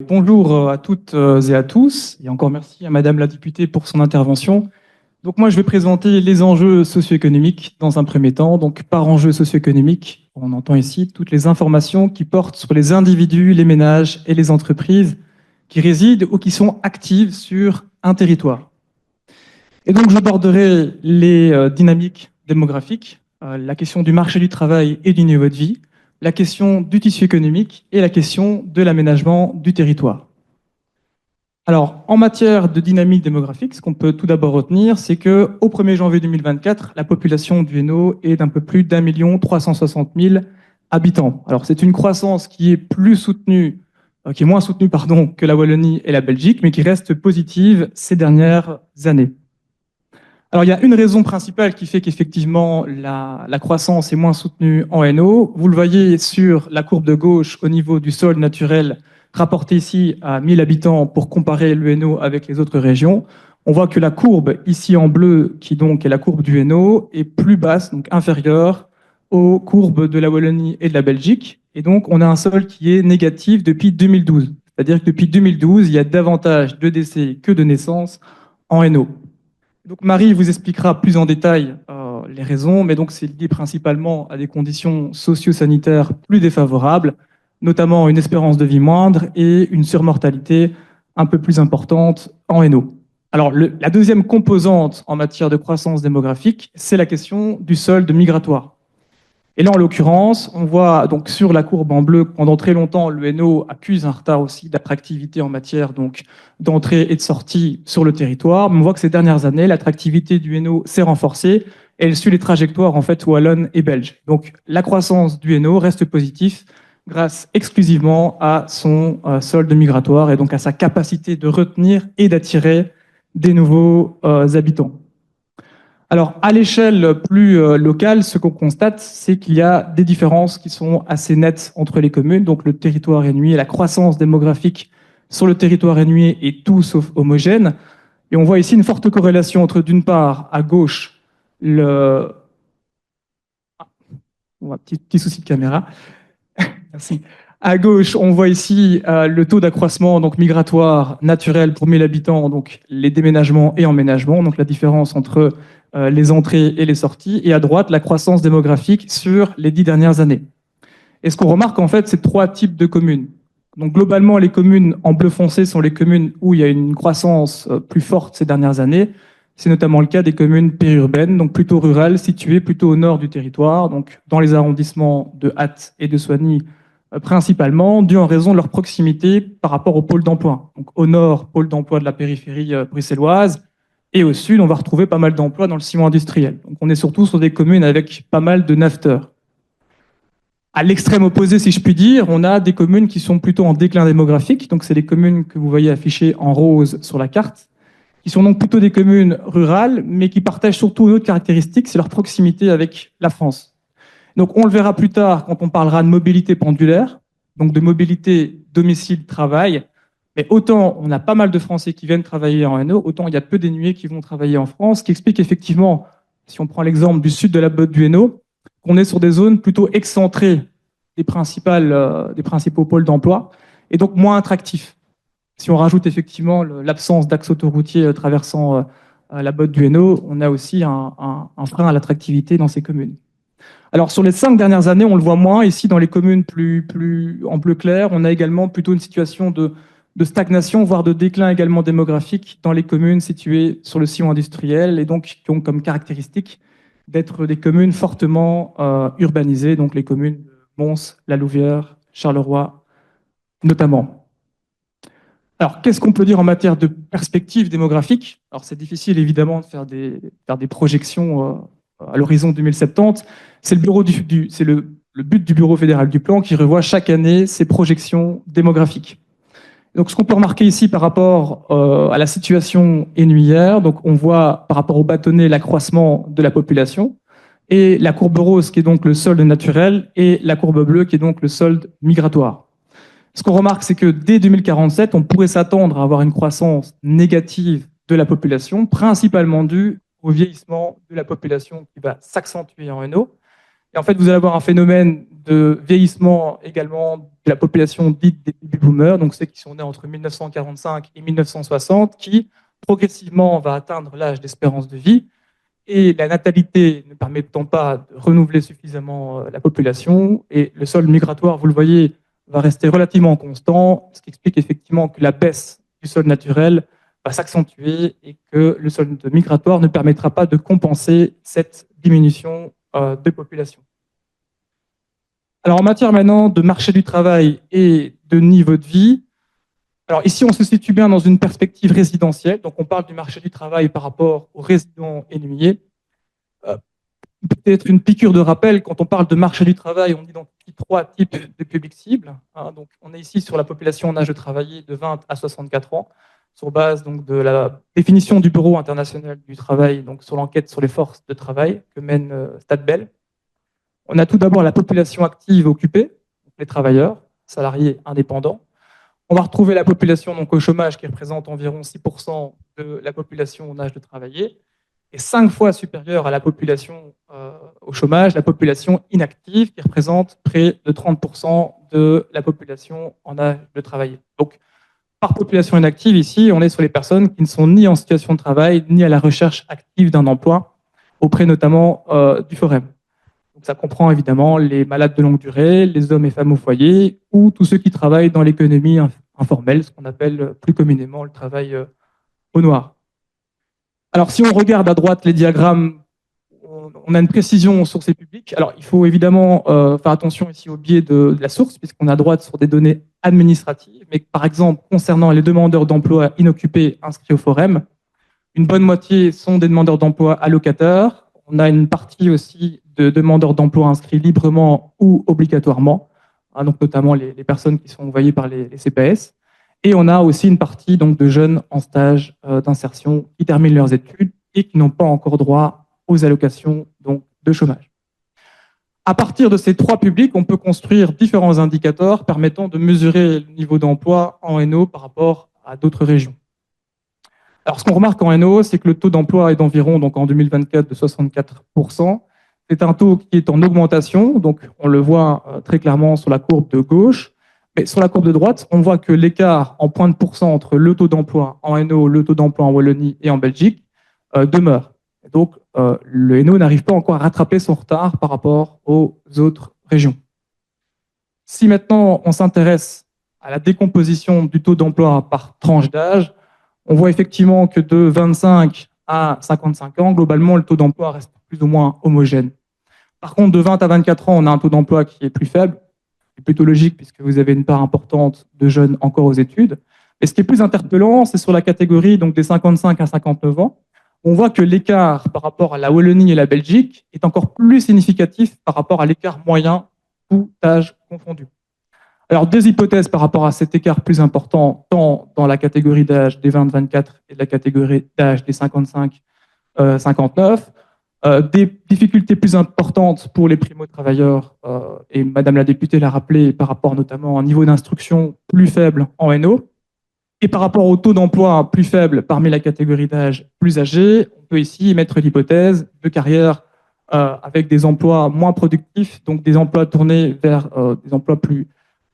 bonjour à toutes et à tous, et encore merci à Madame la députée pour son intervention. Donc moi, je vais présenter les enjeux socio-économiques dans un premier temps. Donc par enjeux socio-économiques, on entend ici toutes les informations qui portent sur les individus, les ménages et les entreprises qui résident ou qui sont actives sur un territoire. Et donc j'aborderai les dynamiques démographiques, la question du marché du travail et du niveau de vie, la question du tissu économique et la question de l'aménagement du territoire. Alors, en matière de dynamique démographique, ce qu'on peut tout d'abord retenir, c'est qu'au 1er janvier 2024, la population du Hainaut est d'un peu plus d'1 360 000 habitants. Alors, c'est une croissance qui est moins soutenue, que la Wallonie et la Belgique, mais qui reste positive ces dernières années. Alors, il y a une raison principale qui fait qu'effectivement, la croissance est moins soutenue en Hainaut. Vous le voyez sur la courbe de gauche au niveau du sol naturel, rapporté ici à 1000 habitants pour comparer le Hainaut avec les autres régions. On voit que la courbe ici en bleu, qui donc est la courbe du Hainaut, est plus basse, donc inférieure aux courbes de la Wallonie et de la Belgique. Et donc, on a un sol qui est négatif depuis 2012. C'est-à-dire que depuis 2012, il y a davantage de décès que de naissances en Hainaut. Donc Marie vous expliquera plus en détail les raisons, mais donc c'est lié principalement à des conditions socio-sanitaires plus défavorables, notamment une espérance de vie moindre et une surmortalité un peu plus importante en Hainaut. Alors la deuxième composante en matière de croissance démographique, c'est la question du solde migratoire. Et là, en l'occurrence, on voit donc sur la courbe en bleu, pendant très longtemps, le Hainaut accuse un retard aussi d'attractivité en matière donc d'entrée et de sortie sur le territoire. Mais on voit que ces dernières années, l'attractivité du Hainaut s'est renforcée et elle suit les trajectoires en fait wallonnes et belges. Donc la croissance du Hainaut reste positive grâce exclusivement à son solde migratoire et donc à sa capacité de retenir et d'attirer des nouveaux habitants. Alors, à l'échelle plus locale, ce qu'on constate, c'est qu'il y a des différences qui sont assez nettes entre les communes. Donc, le territoire hainauis, la croissance démographique sur le territoire hainauis est tout sauf homogène. Et on voit ici une forte corrélation entre, d'une part, à gauche, petit souci de caméra. Merci. À gauche, on voit ici le taux d'accroissement donc migratoire naturel pour 1000 habitants, donc les déménagements et emménagements, donc la différence entre les entrées et les sorties, et à droite, la croissance démographique sur les 10 dernières années. Et ce qu'on remarque, en fait, c'est 3 types de communes. Donc, globalement, les communes en bleu foncé sont les communes où il y a une croissance plus forte ces dernières années. C'est notamment le cas des communes périurbaines, donc plutôt rurales, situées plutôt au nord du territoire, donc dans les arrondissements de Ath et de Soignies principalement, dû en raison de leur proximité par rapport au pôle d'emploi. Donc, au nord, pôle d'emploi de la périphérie bruxelloise, et au sud, on va retrouver pas mal d'emplois dans le ciment industriel. Donc on est surtout sur des communes avec pas mal de nafteurs. À l'extrême opposé, si je puis dire, on a des communes qui sont plutôt en déclin démographique. Donc c'est les communes que vous voyez affichées en rose sur la carte, qui sont donc plutôt des communes rurales, mais qui partagent surtout une autre caractéristique, c'est leur proximité avec la France. Donc on le verra plus tard quand on parlera de mobilité pendulaire, donc de mobilité domicile-travail. Mais autant on a pas mal de Français qui viennent travailler en Hainaut, autant il y a peu d'Hainauais qui vont travailler en France, ce qui explique effectivement, si on prend l'exemple du sud de la Botte du Hainaut, qu'on est sur des zones plutôt excentrées des principaux pôles d'emploi, et donc moins attractifs. Si on rajoute effectivement l'absence d'axe autoroutier traversant la Botte du Hainaut, on a aussi un frein à l'attractivité dans ces communes. Alors sur les 5 dernières années, on le voit moins. Ici, dans les communes plus en bleu clair, on a également plutôt une situation de stagnation, voire de déclin également démographique dans les communes situées sur le sillon industriel et donc qui ont comme caractéristique d'être des communes fortement urbanisées, donc les communes de Mons, La Louvière, Charleroi notamment. Alors, qu'est-ce qu'on peut dire en matière de perspective démographique? Alors, c'est difficile évidemment de faire des projections à l'horizon 2070. C'est le but du Bureau fédéral du plan qui revoit chaque année ses projections démographiques. Donc, ce qu'on peut remarquer ici par rapport à la situation hainauière, donc on voit par rapport au bâtonnet l'accroissement de la population et la courbe rose qui est donc le solde naturel et la courbe bleue qui est donc le solde migratoire. Ce qu'on remarque, c'est que dès 2047, on pourrait s'attendre à avoir une croissance négative de la population, principalement due au vieillissement de la population qui va s'accentuer en Hainaut. Et en fait, vous allez avoir un phénomène de vieillissement également de la population dite des baby boomers, donc ceux qui sont nés entre 1945 et 1960, qui progressivement va atteindre l'âge d'espérance de vie. Et la natalité ne permettant pas de renouveler suffisamment la population, et le solde migratoire, vous le voyez, va rester relativement constant, ce qui explique effectivement que la baisse du solde naturel va s'accentuer et que le solde migratoire ne permettra pas de compenser cette diminution de population. Alors en matière maintenant de marché du travail et de niveau de vie, alors ici on se situe bien dans une perspective résidentielle, donc on parle du marché du travail par rapport aux résidents énuyés. Peut-être une piqûre de rappel, quand on parle de marché du travail, on identifie 3 types de publics cibles. Donc, on est ici sur la population en âge de travailler de 20 à 64 ans, sur base donc, de la définition du Bureau international du travail, donc sur l'enquête sur les forces de travail que mène Stadbel. On a tout d'abord la population active occupée, les travailleurs, salariés, indépendants. On va retrouver la population donc, au chômage qui représente environ 6% de la population en âge de travailler, et 5 fois supérieure à la population au chômage, la population inactive, qui représente près de 30% de la population en âge de travailler. Donc, par population inactive, ici, on est sur les personnes qui ne sont ni en situation de travail, ni à la recherche active d'un emploi, auprès notamment du Forum. Donc, ça comprend évidemment les malades de longue durée, les hommes et femmes au foyer, ou tous ceux qui travaillent dans l'économie informelle, ce qu'on appelle plus communément le travail au noir. Alors, si on regarde à droite les diagrammes, on a une précision sur ces publics. Alors, il faut évidemment faire attention ici au biais de la source, puisqu'on a droit sur des données administratives. Mais par exemple, concernant les demandeurs d'emploi inoccupés inscrits au Forum, une bonne moitié sont des demandeurs d'emploi allocataires. On a une partie aussi de demandeurs d'emploi inscrits librement ou obligatoirement, donc notamment les personnes qui sont envoyées par les CPS. Et on a aussi une partie donc, de jeunes en stage d'insertion qui terminent leurs études et qui n'ont pas encore droit aux allocations donc, de chômage. À partir de ces 3 publics, on peut construire différents indicateurs permettant de mesurer le niveau d'emploi en NO par rapport à d'autres régions. Alors, ce qu'on remarque en NO, c'est que le taux d'emploi est d'environ, donc en 2024, de 64%. C'est un taux qui est en augmentation, donc on le voit très clairement sur la courbe de gauche. Mais sur la courbe de droite, on voit que l'écart en points de pourcent entre le taux d'emploi en NO, le taux d'emploi en Wallonie et en Belgique demeure. Et donc, le NO n'arrive pas encore à rattraper son retard par rapport aux autres régions. Si maintenant on s'intéresse à la décomposition du taux d'emploi par tranche d'âge, on voit effectivement que de 25 à 55 ans, globalement, le taux d'emploi reste plus ou moins homogène. Par contre, de 20 à 24 ans, on a un taux d'emploi qui est plus faible. C'est plutôt logique puisque vous avez une part importante de jeunes encore aux études. Et ce qui est plus interpellant, c'est sur la catégorie donc, des 55 à 59 ans. On voit que l'écart par rapport à la Wallonie et la Belgique est encore plus significatif par rapport à l'écart moyen, tout âge confondu. Alors, 2 hypothèses par rapport à cet écart plus important, tant dans la catégorie d'âge des 20-24 et de la catégorie d'âge des 55-59. Des difficultés plus importantes pour les primo-travailleurs, et Madame la députée l'a rappelé, par rapport notamment à un niveau d'instruction plus faible en NO, et par rapport au taux d'emploi plus faible parmi la catégorie d'âge plus âgée, on peut ici émettre l'hypothèse de carrière avec des emplois moins productifs, donc des emplois tournés vers des emplois plus,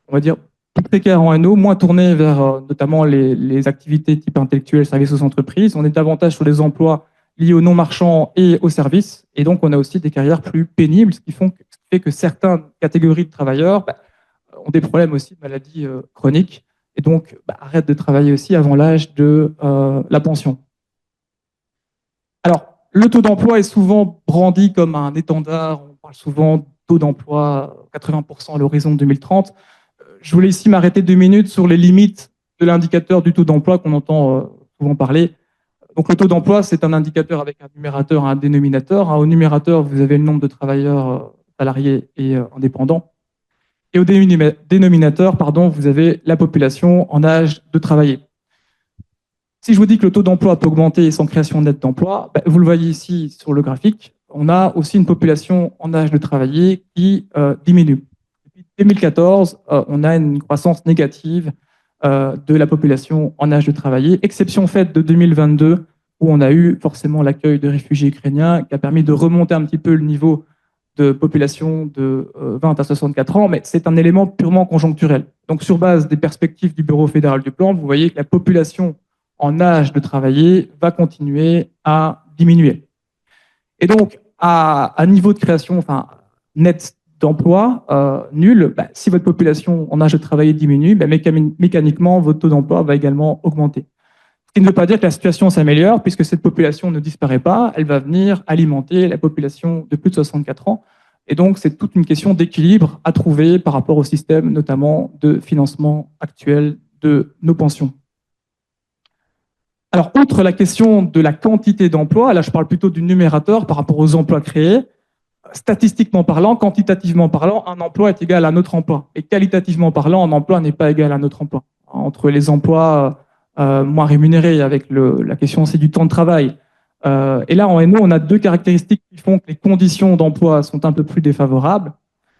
on va dire, plus précaires en NO, moins tournés vers notamment les activités type intellectuel, services aux entreprises. On est davantage sur les emplois liés aux non-marchands et aux services. Et donc, on a aussi des carrières plus pénibles, ce qui fait que certaines catégories de travailleurs ont des problèmes aussi de maladies chroniques et donc arrêtent de travailler aussi avant l'âge de la pension. Alors, le taux d'emploi est souvent brandi comme un étendard. On parle souvent de taux d'emploi 80% à l'horizon 2030. Je voulais ici m'arrêter 2 minutes sur les limites de l'indicateur du taux d'emploi qu'on entend souvent parler. Donc le taux d'emploi, c'est un indicateur avec un numérateur et un dénominateur. Au numérateur, vous avez le nombre de travailleurs salariés et indépendants. Et au dénominateur, vous avez la population en âge de travailler. Si je vous dis que le taux d'emploi peut augmenter sans création nette d'emploi, vous le voyez ici sur le graphique, on a aussi une population en âge de travailler qui diminue. Depuis 2014, on a une croissance négative de la population en âge de travailler, exception faite de 2022, où on a eu forcément l'accueil de réfugiés ukrainiens, qui a permis de remonter un petit peu le niveau de population de 20 à 64 ans, mais c'est un élément purement conjoncturel. Donc, sur base des perspectives du Bureau fédéral du plan, vous voyez que la population en âge de travailler va continuer à diminuer. Et donc, à niveau de création, enfin, net d'emploi nul, si votre population en âge de travailler diminue, mécaniquement, votre taux d'emploi va également augmenter. Ce qui ne veut pas dire que la situation s'améliore, puisque cette population ne disparaît pas, elle va venir alimenter la population de plus de 64 ans. Et donc, c'est toute une question d'équilibre à trouver par rapport au système, notamment de financement actuel de nos pensions. Alors, outre la question de la quantité d'emplois, là je parle plutôt du numérateur par rapport aux emplois créés, statistiquement parlant, quantitativement parlant, un emploi est égal à un autre emploi. Et qualitativement parlant, un emploi n'est pas égal à un autre emploi. Entre les emplois moins rémunérés, avec la question aussi du temps de travail. Et là, en NO, on a deux caractéristiques qui font que les conditions d'emploi sont un peu plus défavorables.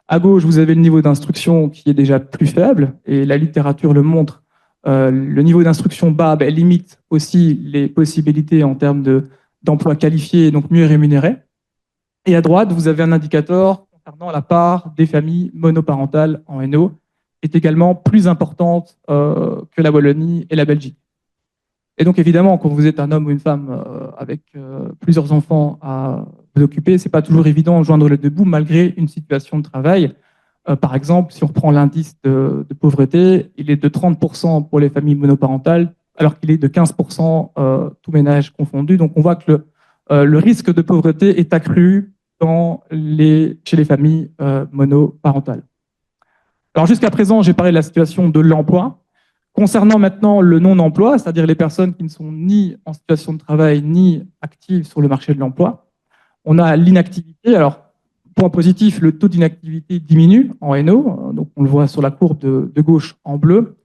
À gauche, vous avez le niveau d'instruction qui est déjà plus faible, et la littérature le montre. Le niveau d'instruction bas limite aussi les possibilités en termes d'emplois qualifiés et donc mieux rémunérés. Et à droite, vous avez un indicateur concernant la part des familles monoparentales en NO, qui est également plus importante que la Wallonie et la Belgique. Et donc évidemment, quand vous êtes un homme ou une femme avec plusieurs enfants à vous occuper, c'est pas toujours évident de joindre les deux bouts malgré une situation de travail. Par exemple, si on reprend l'indice de pauvreté, il est de 30% pour les familles monoparentales, alors qu'il est de 15% tout ménage confondu. Donc on voit que le risque de pauvreté est accru chez les familles monoparentales. Alors jusqu'à présent, j'ai parlé de la situation de l'emploi. Concernant maintenant le non-emploi, c'est-à-dire les personnes qui ne sont ni en situation de travail ni actives sur le marché de l'emploi, on a l'inactivité. Alors, point positif, le taux d'inactivité diminue en NO, donc on le voit sur la courbe de gauche en bleu.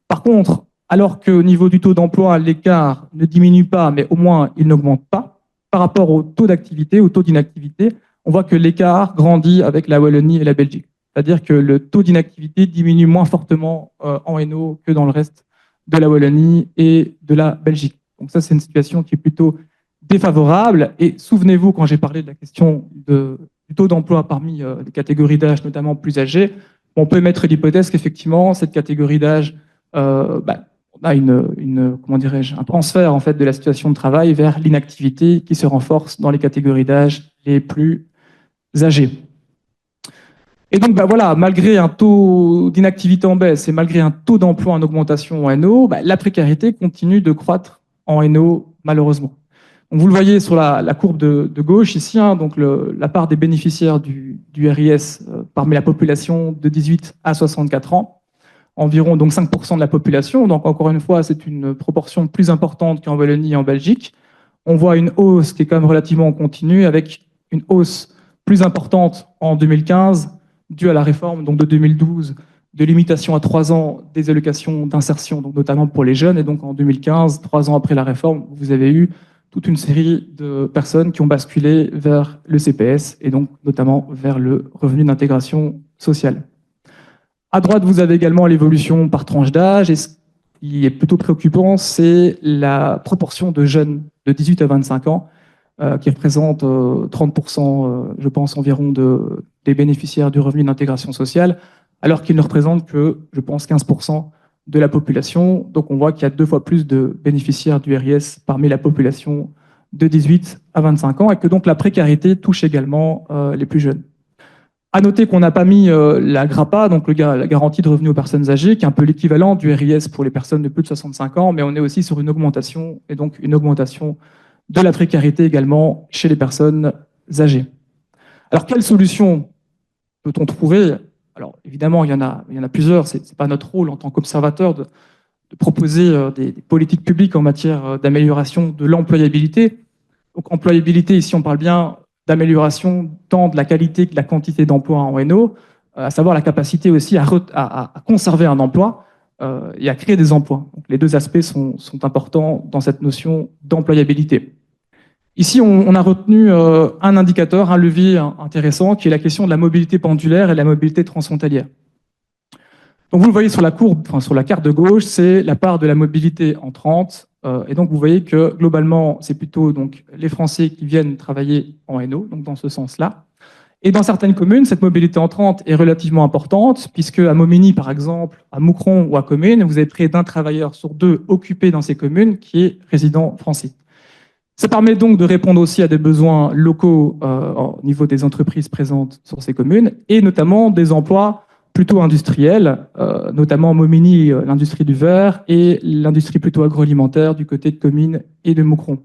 Par contre, alors qu'au niveau du taux d'emploi, l'écart ne diminue pas, mais au moins il n'augmente pas, par rapport au taux d'activité, au taux d'inactivité, on voit que l'écart grandit avec la Wallonie et la Belgique. C'est-à-dire que le taux d'inactivité diminue moins fortement en NO que dans le reste de la Wallonie et de la Belgique. Donc ça, c'est une situation qui est plutôt défavorable. Et souvenez-vous, quand j'ai parlé de la question du taux d'emploi parmi les catégories d'âge, notamment plus âgées, on peut mettre l'hypothèse qu'effectivement, cette catégorie d'âge, on a comment dirais-je, un transfert en fait de la situation de travail vers l'inactivité qui se renforce dans les catégories d'âge les plus âgées. Et donc, voilà, malgré un taux d'inactivité en baisse et malgré un taux d'emploi en augmentation en NO, la précarité continue de croître en NO, malheureusement. Donc, vous le voyez sur la courbe de gauche ici, donc la part des bénéficiaires du RIS parmi la population de 18 à 64 ans, environ donc 5% de la population. Donc, encore une fois, c'est une proportion plus importante qu'en Wallonie et en Belgique. On voit une hausse qui est quand même relativement continue, avec une hausse plus importante en 2015, due à la réforme donc de 2012 de limitation à 3 ans des allocations d'insertion, donc notamment pour les jeunes. Et donc en 2015, 3 ans après la réforme, vous avez eu toute une série de personnes qui ont basculé vers le CPS et donc notamment vers le revenu d'intégration sociale. À droite, vous avez également l'évolution par tranche d'âge. Et ce qui est plutôt préoccupant, c'est la proportion de jeunes de 18 à 25 ans qui représente 30%, je pense, environ des bénéficiaires du revenu d'intégration sociale, alors qu'ils ne représentent que, je pense, 15% de la population. Donc on voit qu'il y a 2 fois plus de bénéficiaires du RIS parmi la population de 18 à 25 ans, et que donc la précarité touche également les plus jeunes. À noter qu'on n'a pas mis la GRAPA, donc la garantie de revenu aux personnes âgées, qui est un peu l'équivalent du RIS pour les personnes de plus de 65 ans, mais on est aussi sur une augmentation, et donc une augmentation de la précarité également chez les personnes âgées. Alors, quelles solutions peut-on trouver? Alors, évidemment, il y en a plusieurs. Ce n'est pas notre rôle en tant qu'observateur de proposer des politiques publiques en matière d'amélioration de l'employabilité. Donc, employabilité, ici, on parle bien d'amélioration tant de la qualité que de la quantité d'emplois en NO, à savoir la capacité aussi à conserver un emploi et à créer des emplois. Donc, les deux aspects sont importants dans cette notion d'employabilité. Ici, on a retenu un indicateur, un levier intéressant, qui est la question de la mobilité pendulaire et de la mobilité transfrontalière. Donc vous le voyez sur la courbe, enfin sur la carte de gauche, c'est la part de la mobilité en 30. Et donc vous voyez que globalement, c'est plutôt donc les Français qui viennent travailler en NO, donc dans ce sens-là. Et dans certaines communes, cette mobilité entrante est relativement importante, puisque à Momigny, par exemple, à Moucron ou à Comines, vous avez près d'un travailleur sur deux occupé dans ces communes qui est résident français. Ça permet donc de répondre aussi à des besoins locaux au niveau des entreprises présentes sur ces communes, et notamment des emplois plutôt industriels, notamment Momigny, l'industrie du verre, et l'industrie plutôt agroalimentaire du côté de Comines et de Moucron.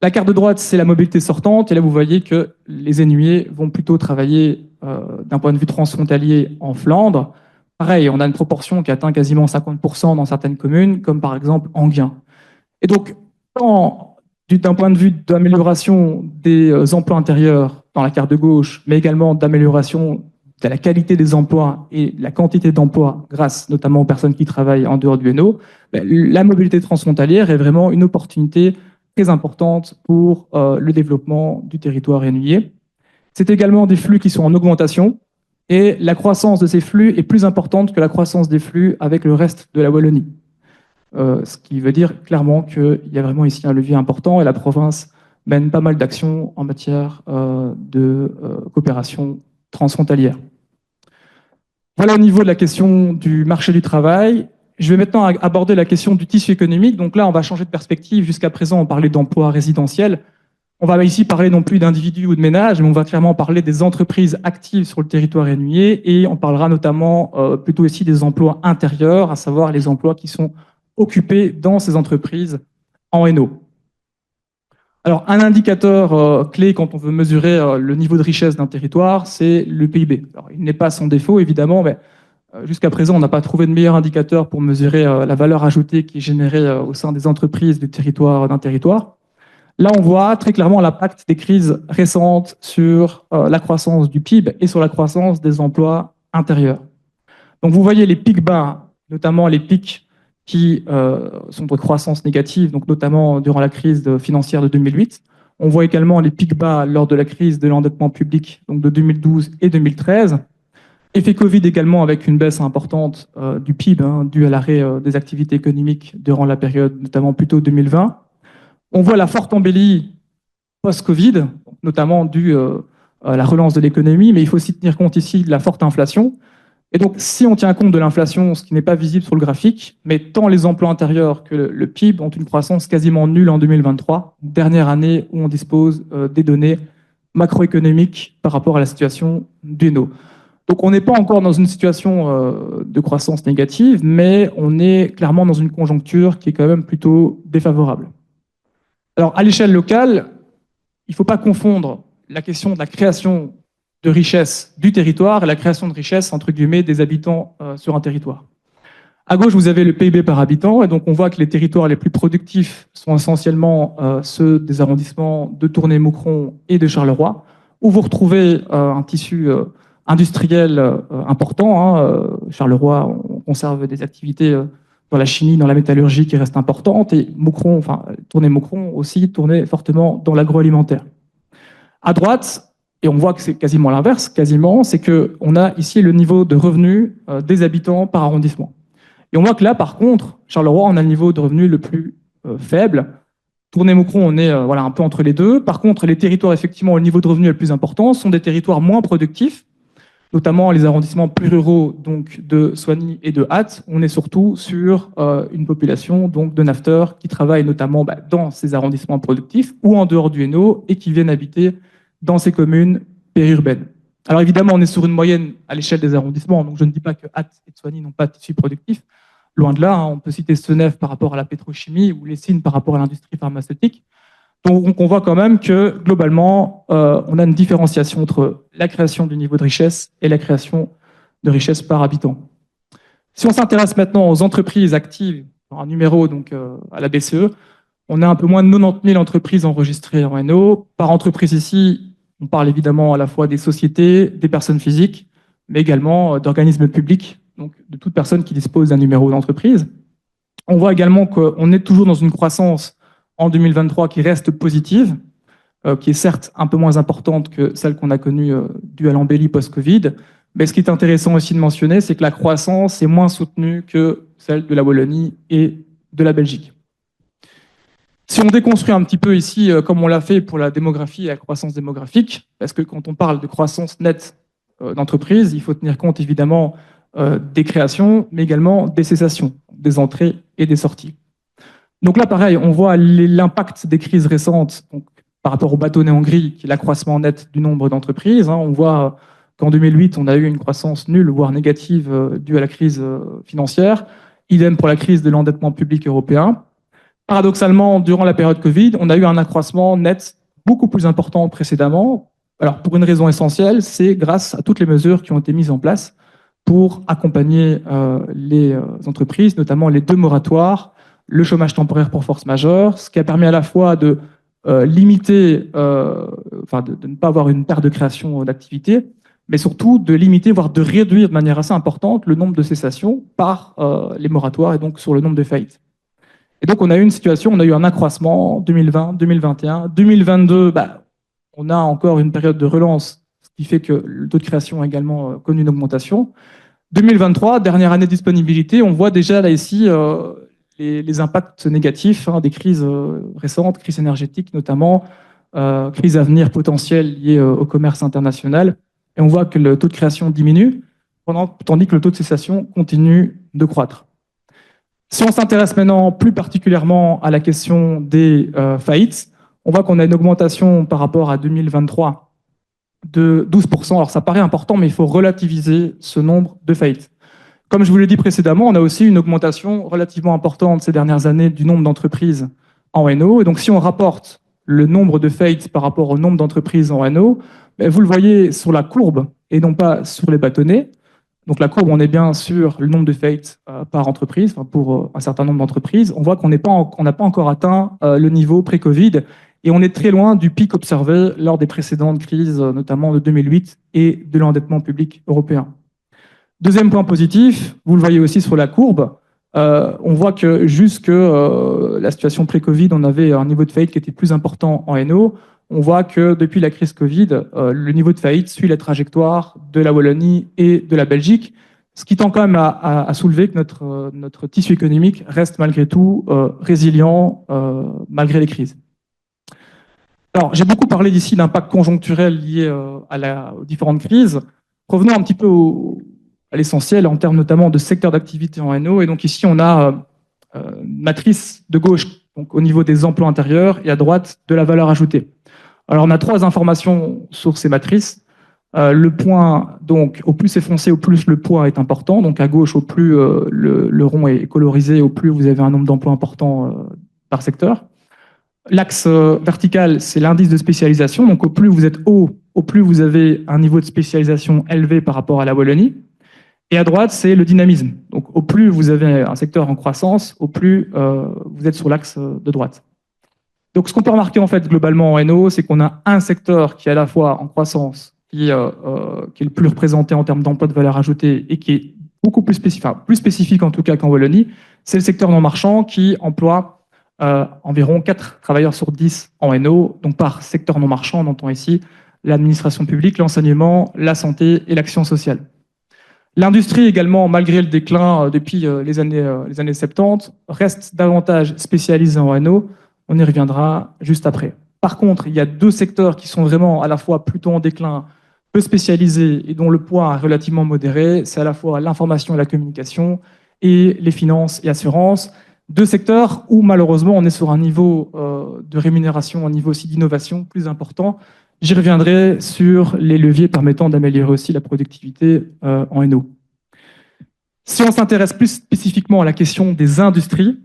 La carte de droite, c'est la mobilité sortante, et là vous voyez que les Énuyers vont plutôt travailler d'un point de vue transfrontalier en Flandre. Pareil, on a une proportion qui atteint quasiment 50% dans certaines communes, comme par exemple Enghien. Et donc, d'un point de vue d'amélioration des emplois intérieurs dans la carte de gauche, mais également d'amélioration de la qualité des emplois et de la quantité d'emplois grâce notamment aux personnes qui travaillent en dehors du Hainaut, la mobilité transfrontalière est vraiment une opportunité très importante pour le développement du territoire hainauillet. C'est également des flux qui sont en augmentation et la croissance de ces flux est plus importante que la croissance des flux avec le reste de la Wallonie. Ce qui veut dire clairement qu'il y a vraiment ici un levier important et la province mène pas mal d'actions en matière de coopération transfrontalière. Voilà au niveau de la question du marché du travail. Je vais maintenant aborder la question du tissu économique. Donc là, on va changer de perspective. Jusqu'à présent, on parlait d'emplois résidentiels. On va ici parler non plus d'individus ou de ménages, mais on va clairement parler des entreprises actives sur le territoire hainauillet et on parlera notamment plutôt ici des emplois intérieurs, à savoir les emplois qui sont occupés dans ces entreprises en Hainaut. Alors, un indicateur clé quand on veut mesurer le niveau de richesse d'un territoire, c'est le PIB. Alors, il n'est pas sans défaut, évidemment, mais jusqu'à présent, on n'a pas trouvé de meilleur indicateur pour mesurer la valeur ajoutée qui est générée au sein des entreprises du territoire d'un territoire. Là, on voit très clairement l'impact des crises récentes sur la croissance du PIB et sur la croissance des emplois intérieurs. Donc, vous voyez les pics bas, notamment les pics qui sont de croissance négative, donc notamment durant la crise financière de 2008. On voit également les pics bas lors de la crise de l'endettement public, donc de 2012 et 2013. Effet Covid également avec une baisse importante du PIB, due à l'arrêt des activités économiques durant la période, notamment plutôt 2020. On voit la forte embellie post-Covid, notamment due à la relance de l'économie, mais il faut aussi tenir compte ici de la forte inflation. Et donc, si on tient compte de l'inflation, ce qui n'est pas visible sur le graphique, mais tant les emplois intérieurs que le PIB ont une croissance quasiment nulle en 2023, dernière année où on dispose des données macroéconomiques par rapport à la situation du Hainaut. Donc, on n'est pas encore dans une situation de croissance négative, mais on est clairement dans une conjoncture qui est quand même plutôt défavorable. Alors, à l'échelle locale, il ne faut pas confondre la question de la création de richesse du territoire et la création de richesse, entre guillemets, des habitants sur un territoire. À gauche, vous avez le PIB par habitant, et donc on voit que les territoires les plus productifs sont essentiellement ceux des arrondissements de Tournai-Moucron et de Charleroi, où vous retrouvez un tissu industriel important. Charleroi, on conserve des activités dans la chimie, dans la métallurgie qui restent importantes, et Moucron, enfin Tournai-Moucron aussi, tournait fortement dans l'agroalimentaire. À droite, et on voit que c'est quasiment l'inverse, quasiment, c'est qu'on a ici le niveau de revenus des habitants par arrondissement. Et on voit que là, par contre, Charleroi, on a le niveau de revenus le plus faible. Tournai-Moucron, on est un peu entre les deux. Par contre, les territoires, effectivement, au niveau de revenus le plus important, sont des territoires moins productifs, notamment les arrondissements plus ruraux donc de Soigny et de Hatt. On est surtout sur une population donc de nafteurs qui travaillent notamment dans ces arrondissements productifs ou en dehors du Hainaut et qui viennent habiter dans ces communes périurbaines. Alors évidemment, on est sur une moyenne à l'échelle des arrondissements, donc je ne dis pas que Hatt et Soigny n'ont pas de tissu productif. Loin de là, on peut citer Senef par rapport à la pétrochimie ou Lessines par rapport à l'industrie pharmaceutique. Donc on voit quand même que globalement, on a une différenciation entre la création du niveau de richesse et la création de richesse par habitant. Si on s'intéresse maintenant aux entreprises actives, un numéro donc à la BCE, on a un peu moins de 90 000 entreprises enregistrées en Hainaut. Par entreprise ici, on parle évidemment à la fois des sociétés, des personnes physiques, mais également d'organismes publics, donc de toute personne qui dispose d'un numéro d'entreprise. On voit également qu'on est toujours dans une croissance en 2023 qui reste positive, qui est certes un peu moins importante que celle qu'on a connue due à l'embellie post-Covid. Mais ce qui est intéressant aussi de mentionner, c'est que la croissance est moins soutenue que celle de la Wallonie et de la Belgique. Si on déconstruit un petit peu ici, comme on l'a fait pour la démographie et la croissance démographique, parce que quand on parle de croissance nette d'entreprise, il faut tenir compte évidemment des créations, mais également des cessations, des entrées et des sorties. Donc là, pareil, on voit l'impact des crises récentes donc, par rapport au bâtonnet en gris, qui est l'accroissement net du nombre d'entreprises. On voit qu'en 2008, on a eu une croissance nulle, voire négative, due à la crise financière. Idem pour la crise de l'endettement public européen. Paradoxalement, durant la période Covid, on a eu un accroissement net beaucoup plus important précédemment. Alors, pour une raison essentielle, c'est grâce à toutes les mesures qui ont été mises en place pour accompagner les entreprises, notamment les 2 moratoires, le chômage temporaire pour force majeure, ce qui a permis à la fois de limiter, de ne pas avoir une perte de création d'activité, mais surtout de limiter, voire de réduire de manière assez importante le nombre de cessations par les moratoires et donc sur le nombre de faillites. Et donc, on a eu une situation, on a eu un accroissement 2020, 2021, 2022, on a encore une période de relance, ce qui fait que le taux de création a également connu une augmentation. 2023, dernière année de disponibilité, on voit déjà là ici les impacts négatifs des crises récentes, crise énergétique notamment, crise à venir potentielle liée au commerce international. Et on voit que le taux de création diminue, tandis que le taux de cessation continue de croître. Si on s'intéresse maintenant plus particulièrement à la question des faillites, on voit qu'on a une augmentation par rapport à 2023 de 12%. Alors ça paraît important, mais il faut relativiser ce nombre de faillites. Comme je vous l'ai dit précédemment, on a aussi une augmentation relativement importante ces dernières années du nombre d'entreprises en NO. Et donc si on rapporte le nombre de faillites par rapport au nombre d'entreprises en NO, vous le voyez sur la courbe et non pas sur les bâtonnets. Donc la courbe, on est bien sur le nombre de faillites par entreprise, pour un certain nombre d'entreprises. On voit qu'on n'a pas encore atteint le niveau pré-Covid et on est très loin du pic observé lors des précédentes crises, notamment de 2008 et de l'endettement public européen. Deuxième point positif, vous le voyez aussi sur la courbe, on voit que jusque la situation pré-Covid, on avait un niveau de faillite qui était plus important en NO. On voit que depuis la crise Covid, le niveau de faillite suit la trajectoire de la Wallonie et de la Belgique, ce qui tend quand même à soulever que notre tissu économique reste malgré tout résilient malgré les crises. Alors, j'ai beaucoup parlé d'ici d'impact conjoncturel lié aux différentes crises. Revenons un petit peu à l'essentiel en termes notamment de secteur d'activité en NO. Et donc ici, on a une matrice de gauche, donc au niveau des emplois intérieurs, et à droite de la valeur ajoutée. Alors, on a 3 informations sur ces matrices. Le point, donc, au plus c'est foncé, au plus le poids est important. Donc, à gauche, au plus le rond est colorisé, au plus vous avez un nombre d'emplois important par secteur. L'axe vertical, c'est l'indice de spécialisation. Donc, au plus vous êtes haut, au plus vous avez un niveau de spécialisation élevé par rapport à la Wallonie. Et à droite, c'est le dynamisme. Donc, au plus vous avez un secteur en croissance, au plus vous êtes sur l'axe de droite. Donc, ce qu'on peut remarquer en fait globalement en NO, c'est qu'on a un secteur qui est à la fois en croissance, qui est le plus représenté en termes d'emploi de valeur ajoutée et qui est beaucoup plus spécifique, plus spécifique en tout cas qu'en Wallonie. C'est le secteur non marchand qui emploie environ 4 travailleurs sur 10 en NO. Donc, par secteur non marchand, on entend ici l'administration publique, l'enseignement, la santé et l'action sociale. L'industrie également, malgré le déclin depuis les années 70, reste davantage spécialisée en NO. On y reviendra juste après. Par contre, il y a 2 secteurs qui sont vraiment à la fois plutôt en déclin, peu spécialisés et dont le poids est relativement modéré. C'est à la fois l'information et la communication et les finances et assurances. 2 secteurs où malheureusement on est sur un niveau de rémunération, un niveau aussi d'innovation plus important. J'y reviendrai sur les leviers permettant d'améliorer aussi la productivité en NO. Si on s'intéresse plus spécifiquement à la question des industries,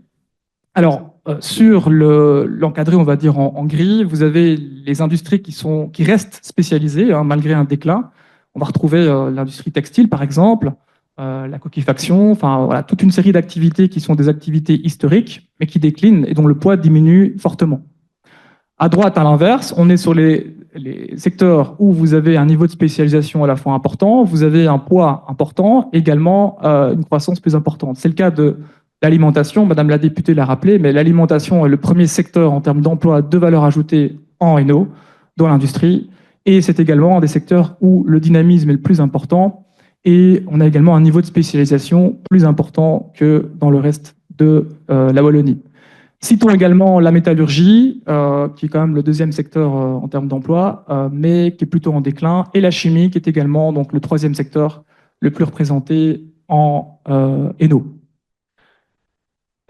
alors sur l'encadré, on va dire en gris, vous avez les industries qui restent spécialisées malgré un déclin. On va retrouver l'industrie textile par exemple, la coquillefaction, enfin voilà, toute une série d'activités qui sont des activités historiques, mais qui déclinent et dont le poids diminue fortement. À droite, à l'inverse, on est sur les secteurs où vous avez un niveau de spécialisation à la fois important, vous avez un poids important, également une croissance plus importante. C'est le cas de l'alimentation, Madame la députée l'a rappelé, mais l'alimentation est le premier secteur en termes d'emploi de valeur ajoutée en NO, dans l'industrie, et c'est également un des secteurs où le dynamisme est le plus important, et on a également un niveau de spécialisation plus important que dans le reste de la Wallonie. Citons également la métallurgie, qui est quand même le deuxième secteur en termes d'emploi, mais qui est plutôt en déclin, et la chimie, qui est également donc, le troisième secteur le plus représenté en Hainaut.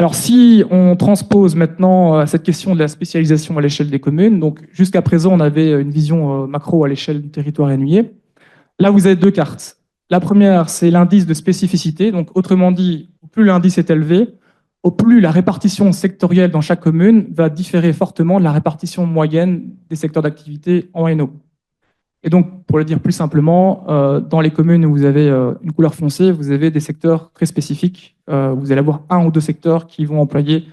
Alors, si on transpose maintenant cette question de la spécialisation à l'échelle des communes, donc jusqu'à présent, on avait une vision macro à l'échelle du territoire hainauien. Là, vous avez deux cartes. La première, c'est l'indice de spécificité. Donc, autrement dit, au plus l'indice est élevé, au plus la répartition sectorielle dans chaque commune va différer fortement de la répartition moyenne des secteurs d'activité en Hainaut. Et donc, pour le dire plus simplement, dans les communes où vous avez une couleur foncée, vous avez des secteurs très spécifiques. Vous allez avoir un ou deux secteurs qui vont employer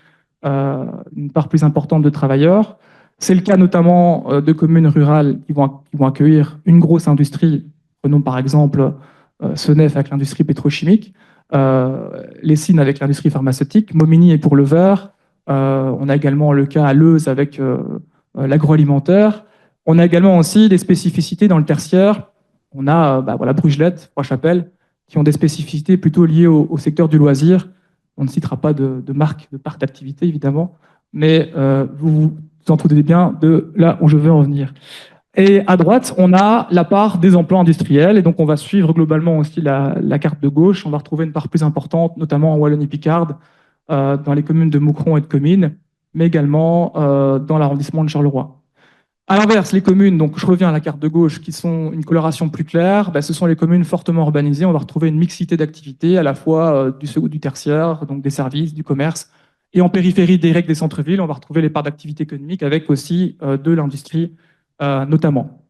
une part plus importante de travailleurs. C'est le cas notamment de communes rurales qui vont accueillir une grosse industrie. Prenons par exemple Senef avec l'industrie pétrochimique, Lessines avec l'industrie pharmaceutique, Momigny est pour le verre. On a également le cas à Leuze avec l'agroalimentaire. On a également aussi des spécificités dans le tertiaire. On a voilà, Brugelette, Trois-Chapelles, qui ont des spécificités plutôt liées au secteur du loisir. On ne citera pas de marque, de parc d'activité, évidemment, mais vous vous en doutez bien de là où je veux en venir. Et à droite, on a la part des emplois industriels, et donc on va suivre globalement aussi la carte de gauche. On va retrouver une part plus importante, notamment en Wallonie-Picarde, dans les communes de Moucron et de Comines, mais également dans l'arrondissement de Charleroi. À l'inverse, les communes, donc je reviens à la carte de gauche, qui sont une coloration plus claire, ce sont les communes fortement urbanisées. On va retrouver une mixité d'activités, à la fois du tertiaire, donc des services, du commerce, et en périphérie directe des centres-villes, on va retrouver les parts d'activité économique avec aussi de l'industrie notamment.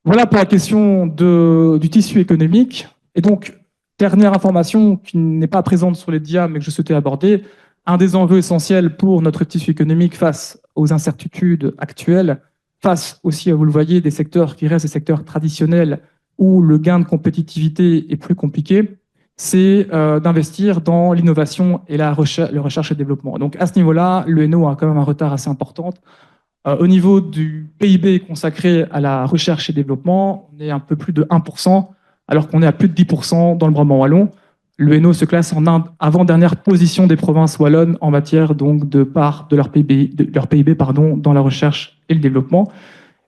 Voilà pour la question du tissu économique. Et donc, dernière information qui n'est pas présente sur les dias, mais que je souhaitais aborder, un des enjeux essentiels pour notre tissu économique face aux incertitudes actuelles, face aussi, vous le voyez, des secteurs qui restent des secteurs traditionnels où le gain de compétitivité est plus compliqué, c'est d'investir dans l'innovation et la recherche et développement. Donc à ce niveau-là, le Hainaut a quand même un retard assez important. Au niveau du PIB consacré à la recherche et développement, on est un peu plus de 1%, alors qu'on est à plus de 10% dans le Brabant wallon. Le Hainaut se classe en avant-dernière position des provinces wallonnes en matière donc de part de leur PIB dans la recherche et le développement.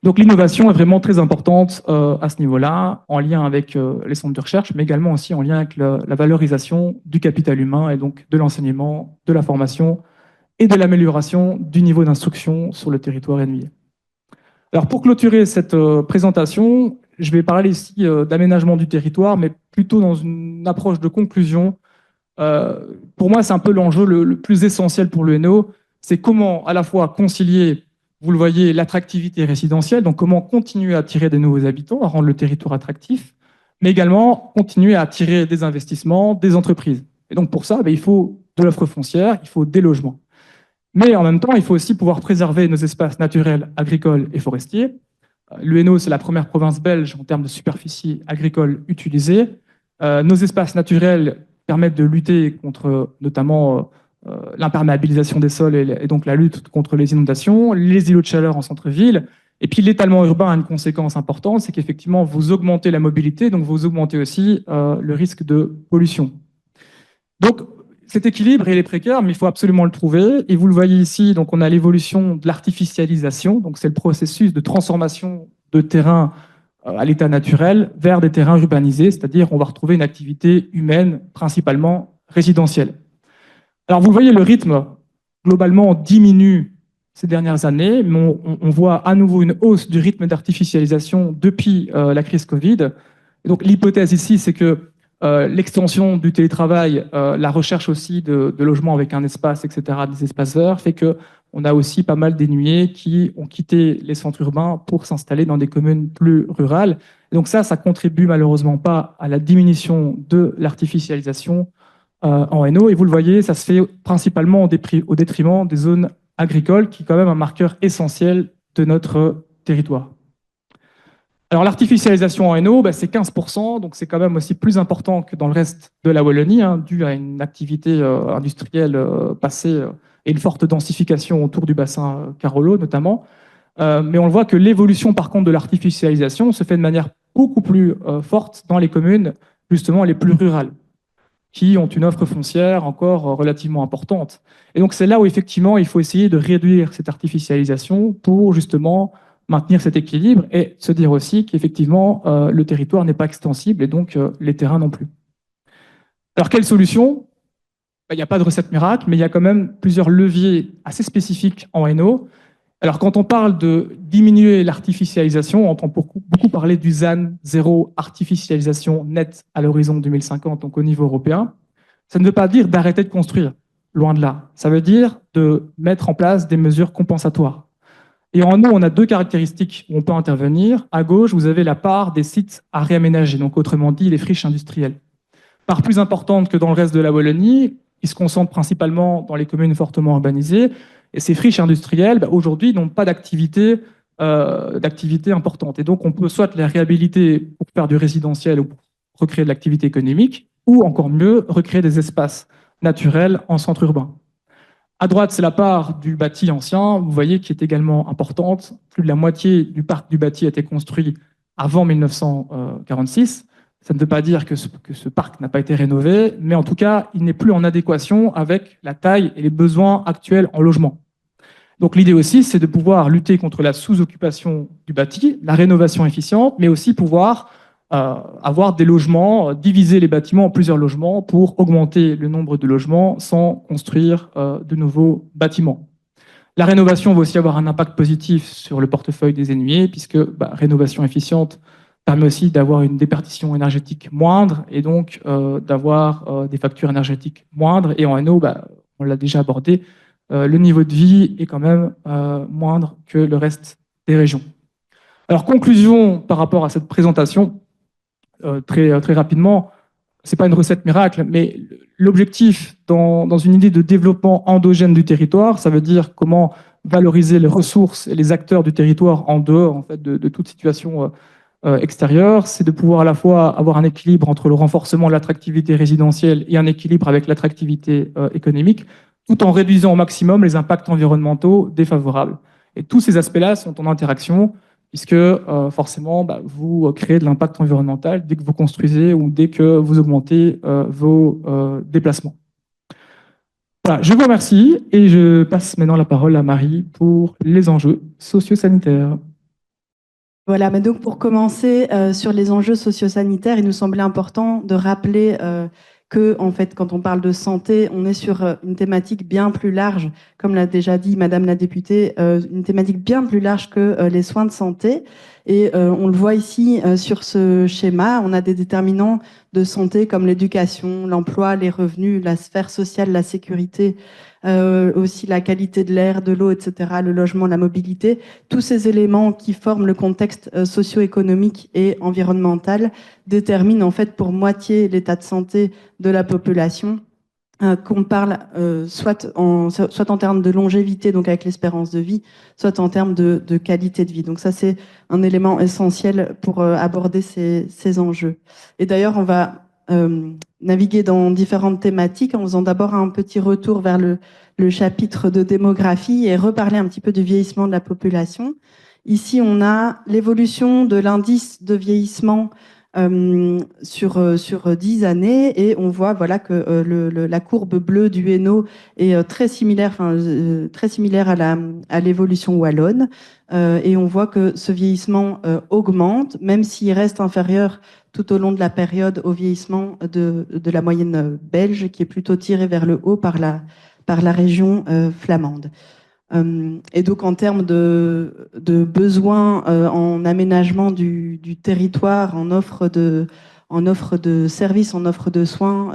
Donc l'innovation est vraiment très importante à ce niveau-là, en lien avec les centres de recherche, mais également aussi en lien avec la valorisation du capital humain et donc de l'enseignement, de la formation et de l'amélioration du niveau d'instruction sur le territoire hainauien. Alors pour clôturer cette présentation, je vais parler ici d'aménagement du territoire, mais plutôt dans une approche de conclusion. Pour moi, c'est un peu l'enjeu le plus essentiel pour le Hainaut, c'est comment à la fois concilier, vous le voyez, l'attractivité résidentielle, donc comment continuer à attirer des nouveaux habitants, à rendre le territoire attractif, mais également continuer à attirer des investissements, des entreprises. Et donc pour ça, il faut de l'offre foncière, il faut des logements. Mais en même temps, il faut aussi pouvoir préserver nos espaces naturels, agricoles et forestiers. Le Hainaut, c'est la première province belge en termes de superficie agricole utilisée. Nos espaces naturels permettent de lutter contre notamment l'imperméabilisation des sols et donc la lutte contre les inondations, les îlots de chaleur en centre-ville. Et puis l'étalement urbain a une conséquence importante, c'est qu'effectivement, vous augmentez la mobilité, donc vous augmentez aussi le risque de pollution. Donc, cet équilibre, il est précaire, mais il faut absolument le trouver. Et vous le voyez ici, donc on a l'évolution de l'artificialisation. Donc, c'est le processus de transformation de terrains à l'état naturel vers des terrains urbanisés, c'est-à-dire on va retrouver une activité humaine, principalement résidentielle. Alors, vous voyez, le rythme, globalement, diminue ces dernières années, mais on voit à nouveau une hausse du rythme d'artificialisation depuis la crise Covid. Et donc, l'hypothèse ici, c'est que l'extension du télétravail, la recherche aussi de logements avec un espace, etc., des espaces verts, fait qu'on a aussi pas mal d'énuyés qui ont quitté les centres urbains pour s'installer dans des communes plus rurales. Et donc ça contribue malheureusement pas à la diminution de l'artificialisation en Hainaut. Et vous le voyez, ça se fait principalement au détriment des zones agricoles, qui est quand même un marqueur essentiel de notre territoire. Alors l'artificialisation en Hainaut, c'est 15%, donc c'est quand même aussi plus important que dans le reste de la Wallonie, dû à une activité industrielle passée et une forte densification autour du bassin Carolo notamment. Mais on le voit que l'évolution par contre de l'artificialisation se fait de manière beaucoup plus forte dans les communes justement les plus rurales. qui ont une offre foncière encore relativement importante. Et donc c'est là où effectivement il faut essayer de réduire cette artificialisation pour justement maintenir cet équilibre et se dire aussi qu'effectivement le territoire n'est pas extensible et donc les terrains non plus. Alors quelle solution? Il n'y a pas de recette miracle, mais il y a quand même plusieurs leviers assez spécifiques en NO. Alors, quand on parle de diminuer l'artificialisation, on entend beaucoup parler du ZAN, zéro artificialisation nette à l'horizon 2050, donc au niveau européen. Ça ne veut pas dire d'arrêter de construire, loin de là. Ça veut dire de mettre en place des mesures compensatoires. Et en eau, on a deux caractéristiques où on peut intervenir. À gauche, vous avez la part des sites à réaménager, donc autrement dit, les friches industrielles. Part plus importante que dans le reste de la Wallonie, qui se concentre principalement dans les communes fortement urbanisées. Et ces friches industrielles, aujourd'hui, n'ont pas d'activité importante. Et donc, on peut soit les réhabiliter pour faire du résidentiel ou pour recréer de l'activité économique, ou encore mieux, recréer des espaces naturels en centre urbain. À droite, c'est la part du bâti ancien, vous voyez, qui est également importante. Plus de la moitié du parc du bâti a été construit avant 1946. Ça ne veut pas dire que ce parc n'a pas été rénové, mais en tout cas, il n'est plus en adéquation avec la taille et les besoins actuels en logement. Donc l'idée aussi, c'est de pouvoir lutter contre la sous-occupation du bâti, la rénovation efficiente, mais aussi pouvoir avoir des logements, diviser les bâtiments en plusieurs logements pour augmenter le nombre de logements sans construire de nouveaux bâtiments. La rénovation va aussi avoir un impact positif sur le portefeuille des ennuis, puisque rénovation efficiente permet aussi d'avoir une déperdition énergétique moindre et donc d'avoir des factures énergétiques moindres. Et en NO, on l'a déjà abordé, le niveau de vie est quand même moindre que le reste des régions. Alors, conclusion par rapport à cette présentation, très rapidement, ce n'est pas une recette miracle, mais l'objectif dans une idée de développement endogène du territoire, ça veut dire comment valoriser les ressources et les acteurs du territoire en dehors en fait, de toute situation extérieure, c'est de pouvoir à la fois avoir un équilibre entre le renforcement de l'attractivité résidentielle et un équilibre avec l'attractivité économique, tout en réduisant au maximum les impacts environnementaux défavorables. Et tous ces aspects-là sont en interaction, puisque forcément, vous créez de l'impact environnemental dès que vous construisez ou dès que vous augmentez vos déplacements. Voilà, je vous remercie et je passe maintenant la parole à Marie pour les enjeux socio-sanitaires. Voilà, mais donc pour commencer sur les enjeux sociosanitaires, il nous semblait important de rappeler que, en fait, quand on parle de santé, on est sur une thématique bien plus large, comme l'a déjà dit Madame la députée, une thématique bien plus large que les soins de santé. Et on le voit ici sur ce schéma, on a des déterminants de santé comme l'éducation, l'emploi, les revenus, la sphère sociale, la sécurité, aussi la qualité de l'air, de l'eau, etc., le logement, la mobilité. Tous ces éléments qui forment le contexte socio-économique et environnemental déterminent en fait pour moitié l'état de santé de la population, qu'on parle soit en termes de longévité, donc avec l'espérance de vie, soit en termes de qualité de vie. Donc ça, c'est un élément essentiel pour aborder ces enjeux. Et d'ailleurs, on va naviguer dans différentes thématiques en faisant d'abord un petit retour vers le chapitre de démographie et reparler un petit peu du vieillissement de la population. Ici, on a l'évolution de l'indice de vieillissement sur 10 années et on voit voilà que la courbe bleue du Hainaut est très similaire, très similaire à l'évolution wallonne et on voit que ce vieillissement augmente, même s'il reste inférieur tout au long de la période au vieillissement de la moyenne belge, qui est plutôt tirée vers le haut par la région flamande. Et donc en termes de besoins en aménagement du territoire, en offre de services, en offre de soins,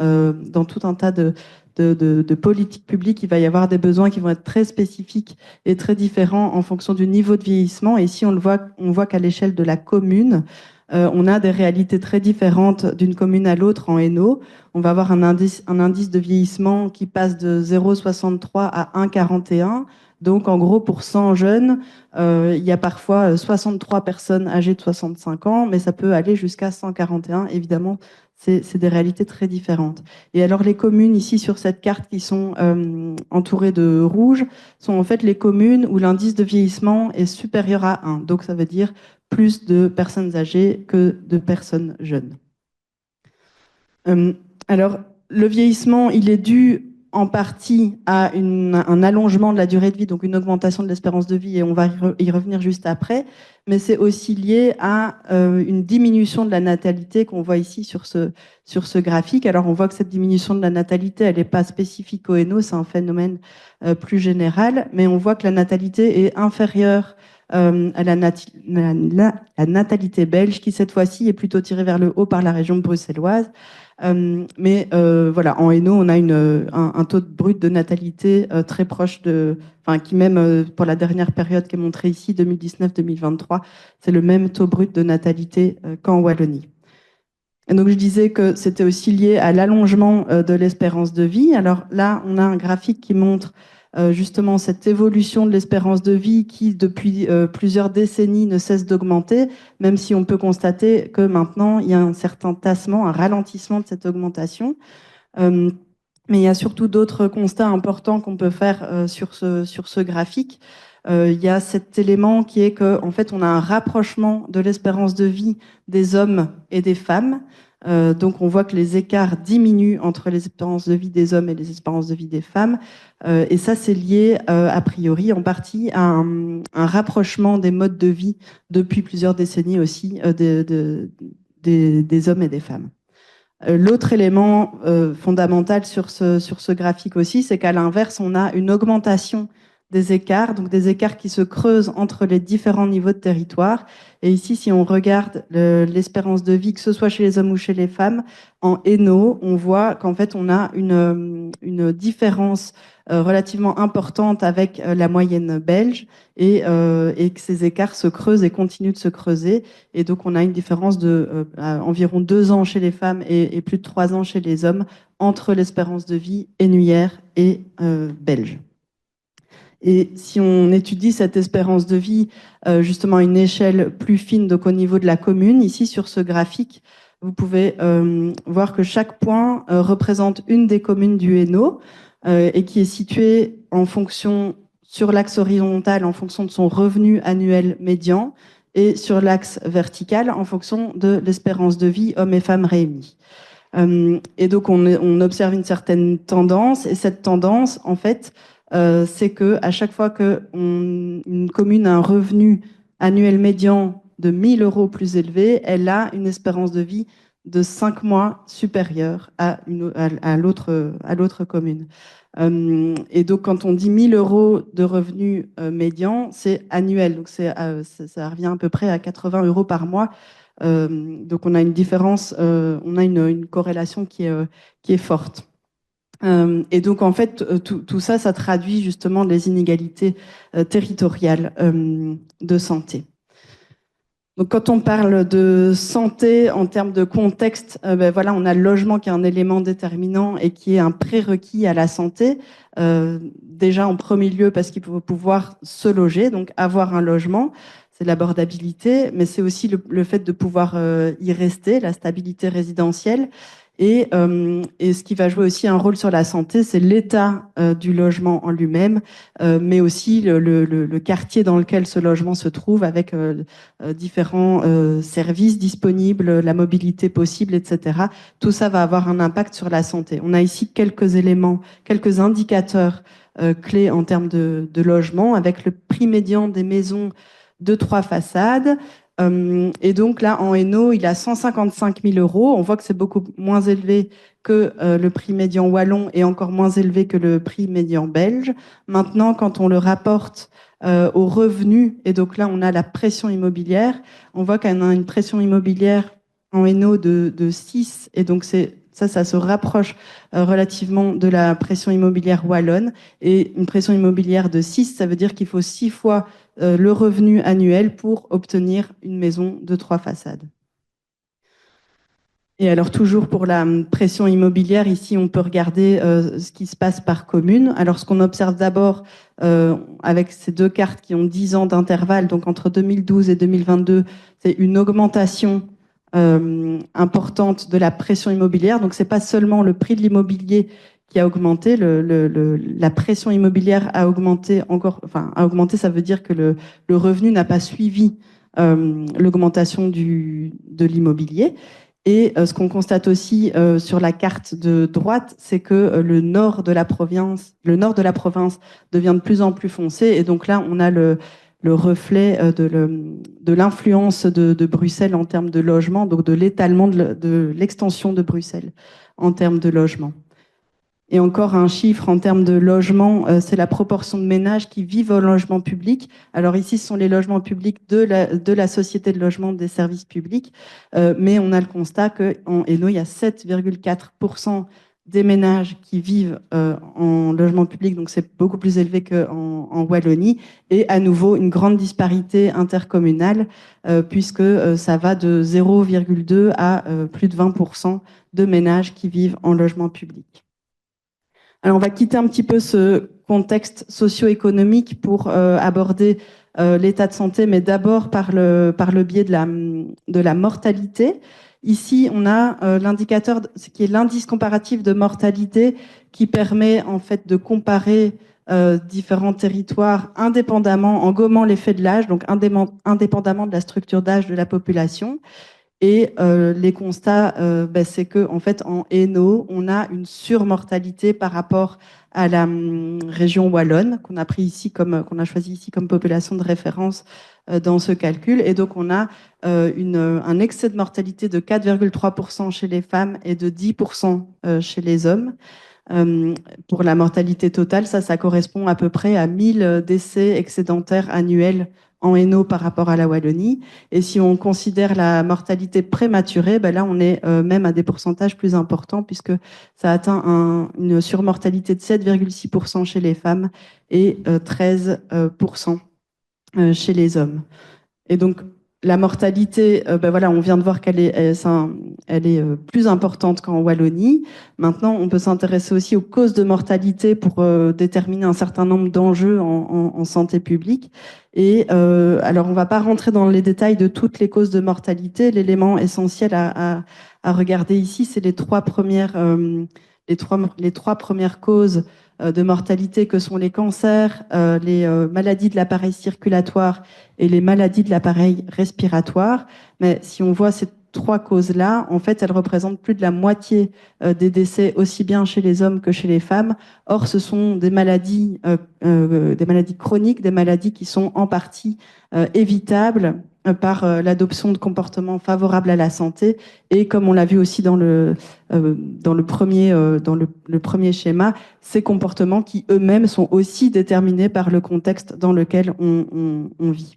dans tout un tas de politiques publiques, il va y avoir des besoins qui vont être très spécifiques et très différents en fonction du niveau de vieillissement. Et ici, on voit qu'à l'échelle de la commune, on a des réalités très différentes d'une commune à l'autre en Hainaut. On va avoir un indice de vieillissement qui passe de 0,63 à 1,41. Donc, en gros, pour 100 jeunes, il y a parfois 63 personnes âgées de 65 ans, mais ça peut aller jusqu'à 141. Évidemment, c'est des réalités très différentes. Et alors, les communes ici sur cette carte qui sont entourées de rouge sont en fait les communes où l'indice de vieillissement est supérieur à 1. Donc, ça veut dire plus de personnes âgées que de personnes jeunes. Alors, le vieillissement, il est dû en partie à un allongement de la durée de vie, donc une augmentation de l'espérance de vie, et on va y revenir juste après, mais c'est aussi lié à une diminution de la natalité qu'on voit ici sur ce graphique. Alors on voit que cette diminution de la natalité, elle n'est pas spécifique au Hainaut, c'est un phénomène plus général, mais on voit que la natalité est inférieure à la natalité belge, qui cette fois-ci est plutôt tirée vers le haut par la région bruxelloise. Mais voilà, en Hainaut, on a un taux de brut de natalité très proche enfin, qui même pour la dernière période qui est montrée ici, 2019-2023, c'est le même taux brut de natalité qu'en Wallonie. Et donc je disais que c'était aussi lié à l'allongement de l'espérance de vie. Alors là, on a un graphique qui montre justement cette évolution de l'espérance de vie qui, depuis plusieurs décennies, ne cesse d'augmenter, même si on peut constater que maintenant, il y a un certain tassement, un ralentissement de cette augmentation. Mais il y a surtout d'autres constats importants qu'on peut faire sur ce graphique. Il y a cet élément qui est qu'en fait, on a un rapprochement de l'espérance de vie des hommes et des femmes. Donc, on voit que les écarts diminuent entre les espérances de vie des hommes et les espérances de vie des femmes. Et ça, c'est lié, a priori, en partie à un rapprochement des modes de vie depuis plusieurs décennies aussi des hommes et des femmes. L'autre élément fondamental sur ce graphique aussi, c'est qu'à l'inverse, on a une augmentation des écarts, donc des écarts qui se creusent entre les différents niveaux de territoire. Et ici, si on regarde l'espérance de vie, que ce soit chez les hommes ou chez les femmes, en Hainaut, on voit qu'en fait, on a une différence relativement importante avec la moyenne belge et que ces écarts se creusent et continuent de se creuser. Et donc, on a une différence de environ 2 ans chez les femmes et plus de 3 ans chez les hommes entre l'espérance de vie hainuyère et belge. Et si on étudie cette espérance de vie justement à une échelle plus fine, donc au niveau de la commune, ici sur ce graphique, vous pouvez voir que chaque point représente une des communes du Hainaut et qui est située en fonction, sur l'axe horizontal, en fonction de son revenu annuel médian, et sur l'axe vertical, en fonction de l'espérance de vie hommes et femmes réunis. Et donc on observe une certaine tendance, et cette tendance, en fait, c'est que à chaque fois qu'une commune a un revenu annuel médian de 1 000 € plus élevé, elle a une espérance de vie de 5 mois supérieure à l'autre commune. Et donc, quand on dit 1 000 € de revenu médian, c'est annuel. Donc, ça revient à peu près à 80 € par mois. Donc, on a une différence, on a une corrélation qui est forte. Et donc, en fait, tout ça, ça traduit justement les inégalités territoriales de santé. Donc, quand on parle de santé en termes de contexte, ben voilà, on a le logement qui est un élément déterminant et qui est un prérequis à la santé. Déjà, en premier lieu, parce qu'il faut pouvoir se loger, donc avoir un logement, c'est l'abordabilité, mais c'est aussi le fait de pouvoir y rester, la stabilité résidentielle. Et ce qui va jouer aussi un rôle sur la santé, c'est l'état du logement en lui-même, mais aussi le quartier dans lequel ce logement se trouve, avec différents services disponibles, la mobilité possible, etc. Tout ça va avoir un impact sur la santé. On a ici quelques éléments, quelques indicateurs clés en termes de logement, avec le prix médian des maisons de 3 façades. Et donc là, en Hainaut, il a 155 000 €. On voit que c'est beaucoup moins élevé que le prix médian wallon et encore moins élevé que le prix médian belge. Maintenant, quand on le rapporte aux revenus, et donc là, on a la pression immobilière, on voit qu'on a une pression immobilière en Hainaut de 6, et donc ça se rapproche relativement de la pression immobilière wallonne. Et une pression immobilière de 6, ça veut dire qu'il faut 6 fois le revenu annuel pour obtenir une maison de 3 façades. Et alors toujours pour la pression immobilière, ici on peut regarder ce qui se passe par commune. Alors ce qu'on observe d'abord avec ces deux cartes qui ont 10 ans d'intervalle, donc entre 2012 et 2022, c'est une augmentation importante de la pression immobilière. Donc c'est pas seulement le prix de l'immobilier qui a augmenté, la pression immobilière a augmenté encore, enfin a augmenté, ça veut dire que le revenu n'a pas suivi l'augmentation de l'immobilier. Et ce qu'on constate aussi sur la carte de droite, c'est que le nord de la province devient de plus en plus foncé. Et donc là, on a le reflet de l'influence de Bruxelles en termes de logement, donc de l'étalement de l'extension de Bruxelles en termes de logement. Et encore un chiffre en termes de logement, c'est la proportion de ménages qui vivent au logement public. Alors ici, ce sont les logements publics de la société de logement des services publics, mais on a le constat qu'en Hainaut, il y a 7,4% des ménages qui vivent en logement public, donc c'est beaucoup plus élevé qu'en Wallonie, et à nouveau une grande disparité intercommunale, puisque ça va de 0,2 à plus de 20% de ménages qui vivent en logement public. Alors, on va quitter un petit peu ce contexte socio-économique pour aborder l'état de santé, mais d'abord par le biais de la mortalité. Ici, on a l'indicateur, ce qui est l'indice comparatif de mortalité, qui permet en fait de comparer différents territoires indépendamment, en gommant l'effet de l'âge, donc indépendamment de la structure d'âge de la population. Et les constats, c'est que en fait, en Hainaut, on a une surmortalité par rapport à la région wallonne qu'on a pris ici qu'on a choisi ici comme population de référence dans ce calcul. Et donc, on a un excès de mortalité de 4,3% chez les femmes et de 10% chez les hommes. Pour la mortalité totale, ça correspond à peu près à 1000 décès excédentaires annuels en Hainaut par rapport à la Wallonie. Et si on considère la mortalité prématurée, là, on est même à des pourcentages plus importants puisque ça atteint une surmortalité de 7,6% chez les femmes et 13% chez les hommes. Et donc, la mortalité, on vient de voir qu'elle est plus importante qu'en Wallonie. Maintenant, on peut s'intéresser aussi aux causes de mortalité pour déterminer un certain nombre d'enjeux en santé publique. Et alors, on ne va pas rentrer dans les détails de toutes les causes de mortalité. L'élément essentiel à regarder ici, c'est les trois premières causes de mortalité que sont les cancers, les maladies de l'appareil circulatoire et les maladies de l'appareil respiratoire. Mais si on voit ces trois causes-là, en fait, elles représentent plus de la moitié des décès, aussi bien chez les hommes que chez les femmes. Or, ce sont des maladies chroniques, des maladies qui sont en partie évitables par l'adoption de comportements favorables à la santé. Et comme on l'a vu aussi dans le premier schéma, ces comportements qui eux-mêmes sont aussi déterminés par le contexte dans lequel on vit.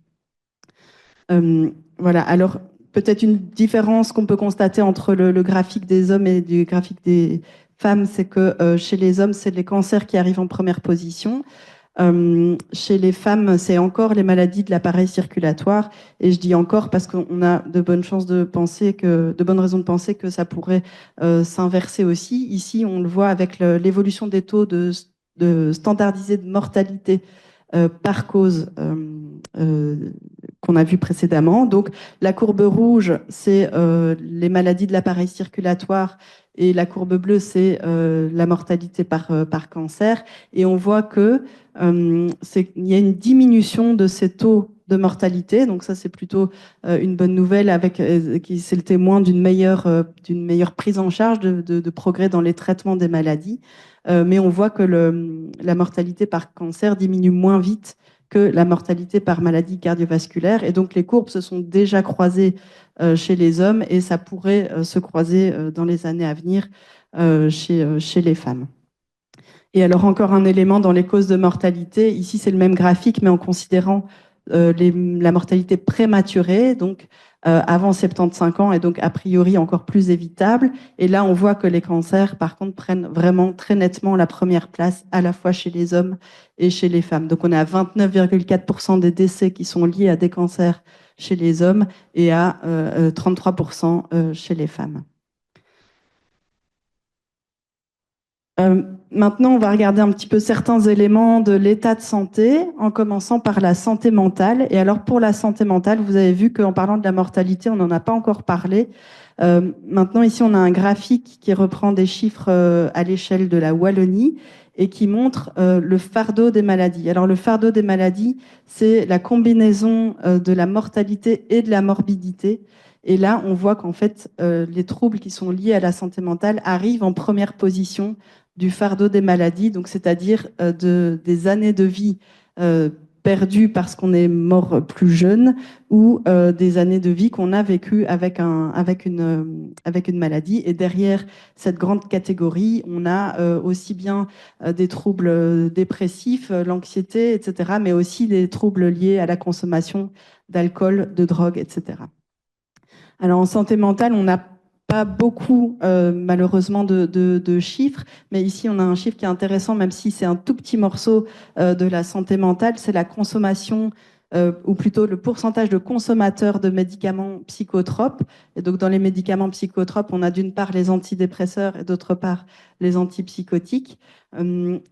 Voilà, alors peut-être une différence qu'on peut constater entre le graphique des hommes et le graphique des femmes, c'est que chez les hommes, c'est les cancers qui arrivent en première position. Chez les femmes, c'est encore les maladies de l'appareil circulatoire. Et je dis encore parce qu'on a de bonnes raisons de penser que ça pourrait s'inverser aussi. Ici, on le voit avec l'évolution des taux de standardisés de mortalité par cause qu'on a vu précédemment. Donc, la courbe rouge, c'est les maladies de l'appareil circulatoire et la courbe bleue, c'est la mortalité par cancer. Et on voit que il y a une diminution de ces taux de mortalité. Donc ça, c'est plutôt une bonne nouvelle c'est le témoin d'une meilleure prise en charge, de progrès dans les traitements des maladies. Mais on voit que la mortalité par cancer diminue moins vite que la mortalité par maladie cardiovasculaire. Et donc les courbes se sont déjà croisées chez les hommes et ça pourrait se croiser dans les années à venir chez les femmes. Et alors encore un élément dans les causes de mortalité, ici c'est le même graphique mais en considérant la mortalité prématurée, donc avant 75 ans et donc a priori encore plus évitable. Et là on voit que les cancers par contre prennent vraiment très nettement la première place à la fois chez les hommes et chez les femmes. Donc on est à 29,4% des décès qui sont liés à des cancers chez les hommes et à 33% chez les femmes. Maintenant, on va regarder un petit peu certains éléments de l'état de santé, en commençant par la santé mentale. Et alors, pour la santé mentale, vous avez vu qu'en parlant de la mortalité, on n'en a pas encore parlé. Maintenant, ici, on a un graphique qui reprend des chiffres à l'échelle de la Wallonie et qui montre le fardeau des maladies. Alors, le fardeau des maladies, c'est la combinaison de la mortalité et de la morbidité. Et là, on voit qu'en fait, les troubles qui sont liés à la santé mentale arrivent en première position du fardeau des maladies, donc c'est-à-dire des années de vie perdues parce qu'on est mort plus jeune ou des années de vie qu'on a vécues avec une maladie. Et derrière cette grande catégorie, on a aussi bien des troubles dépressifs, l'anxiété, etc., mais aussi des troubles liés à la consommation d'alcool, de drogue, etc. Alors en santé mentale, on n'a pas beaucoup malheureusement de chiffres, mais ici on a un chiffre qui est intéressant, même si c'est un tout petit morceau de la santé mentale, c'est la consommation, ou plutôt le pourcentage de consommateurs de médicaments psychotropes. Et donc dans les médicaments psychotropes, on a d'une part les antidépresseurs et d'autre part les antipsychotiques.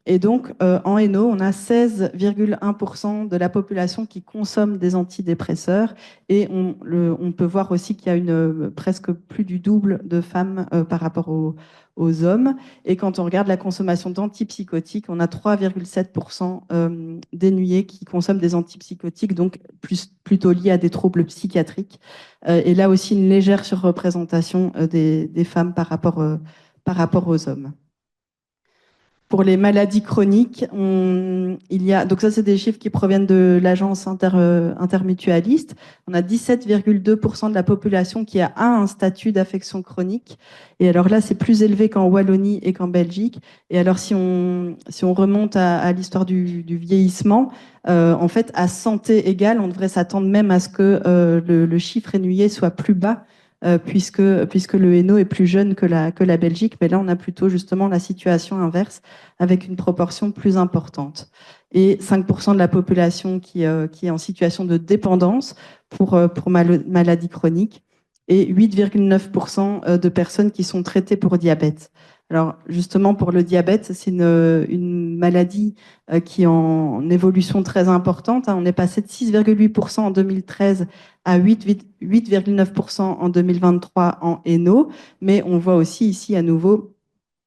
Et donc en Hainaut, on a 16,1% de la population qui consomme des antidépresseurs. Et on peut voir aussi qu'il y a presque plus du double de femmes par rapport aux hommes. Et quand on regarde la consommation d'antipsychotiques, on a 3,7% des nuées qui consomment des antipsychotiques, donc plutôt liés à des troubles psychiatriques. Et là aussi, une légère surreprésentation des femmes par rapport aux hommes. Pour les maladies chroniques, donc ça c'est des chiffres qui proviennent de l'agence intermutualiste. On a 17,2% de la population qui a un statut d'affection chronique. Et alors là, c'est plus élevé qu'en Wallonie et qu'en Belgique. Et alors si on remonte à l'histoire du vieillissement, en fait, à santé égale, on devrait s'attendre même à ce que le chiffre ennuyé soit plus bas puisque le Hainaut est plus jeune que la Belgique, mais là on a plutôt justement la situation inverse avec une proportion plus importante. Et 5% de la population qui est en situation de dépendance pour maladie chronique et 8,9% de personnes qui sont traitées pour diabète. Alors justement pour le diabète, c'est une maladie qui est en évolution très importante. On est passé de 6,8% en 2013 à 8,9% en 2023 en Hainaut, mais on voit aussi ici à nouveau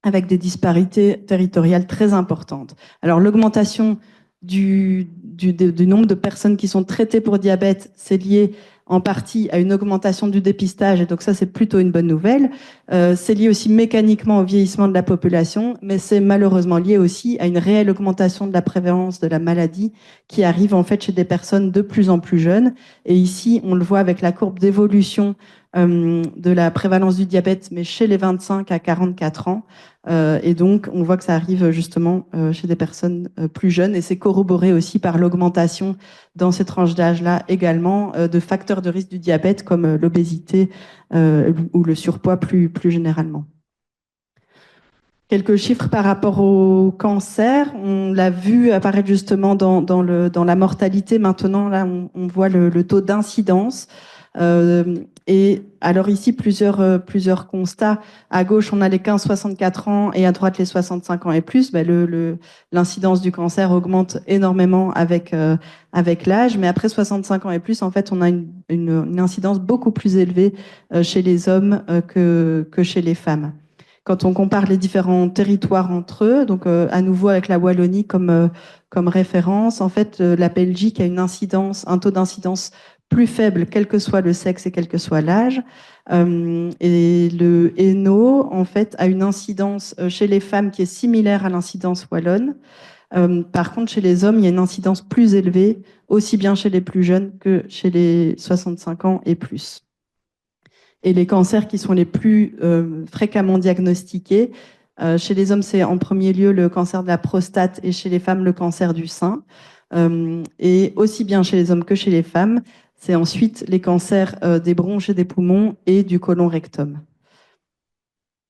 avec des disparités territoriales très importantes. Alors l'augmentation du nombre de personnes qui sont traitées pour diabète, c'est lié en partie à une augmentation du dépistage, et donc ça c'est plutôt une bonne nouvelle. C'est lié aussi mécaniquement au vieillissement de la population, mais c'est malheureusement lié aussi à une réelle augmentation de la prévalence de la maladie qui arrive en fait chez des personnes de plus en plus jeunes. Et ici, on le voit avec la courbe d'évolution de la prévalence du diabète, mais chez les 25 à 44 ans. Et donc, on voit que ça arrive justement chez des personnes plus jeunes, et c'est corroboré aussi par l'augmentation dans ces tranches d'âge-là également de facteurs de risque du diabète comme l'obésité ou le surpoids plus généralement. Quelques chiffres par rapport au cancer. On l'a vu apparaître justement dans la mortalité. Maintenant, là, on voit le taux d'incidence. Et alors ici, plusieurs constats. À gauche, on a les 15-64 ans et à droite, les 65 ans et plus. L'incidence du cancer augmente énormément avec l'âge. Mais après 65 ans et plus, en fait, on a une incidence beaucoup plus élevée chez les hommes que chez les femmes. Quand on compare les différents territoires entre eux, donc à nouveau avec la Wallonie comme référence, en fait, la Belgique a un taux d'incidence plus faible, quel que soit le sexe et quel que soit l'âge. Et le Hainaut, en fait, a une incidence chez les femmes qui est similaire à l'incidence wallonne. Par contre, chez les hommes, il y a une incidence plus élevée, aussi bien chez les plus jeunes que chez les 65 ans et plus. Et les cancers qui sont les plus fréquemment diagnostiqués, chez les hommes, c'est en premier lieu le cancer de la prostate et chez les femmes, le cancer du sein. Et aussi bien chez les hommes que chez les femmes, c'est ensuite les cancers des bronches et des poumons et du côlon rectum.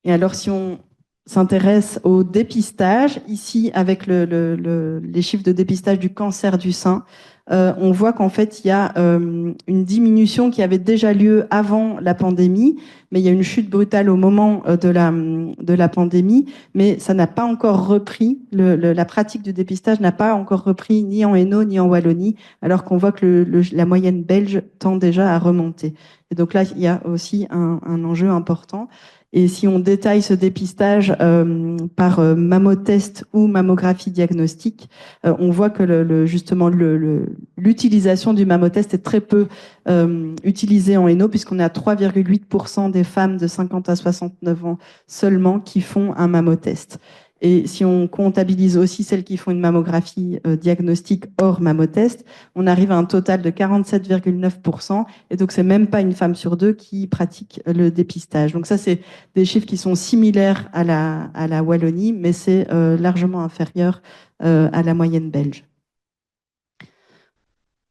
Et alors, si on s'intéresse au dépistage, ici, avec les chiffres de dépistage du cancer du sein, on voit qu'en fait, il y a une diminution qui avait déjà lieu avant la pandémie, mais il y a une chute brutale au moment de la pandémie, mais ça n'a pas encore repris, la pratique du dépistage n'a pas encore repris ni en Hainaut ni en Wallonie, alors qu'on voit que la moyenne belge tend déjà à remonter. Et donc là, il y a aussi un enjeu important. Et si on détaille ce dépistage par mammotest ou mammographie diagnostique, on voit que justement l'utilisation du mammotest est très peu utilisée en Hainaut, puisqu'on est à 3,8% des femmes de 50 à 69 ans seulement qui font un mammotest. Et si on comptabilise aussi celles qui font une mammographie diagnostique hors mammotest, on arrive à un total de 47,9%. Et donc, c'est même pas une femme sur deux qui pratique le dépistage. Donc ça, c'est des chiffres qui sont similaires à la Wallonie, mais c'est largement inférieur à la moyenne belge.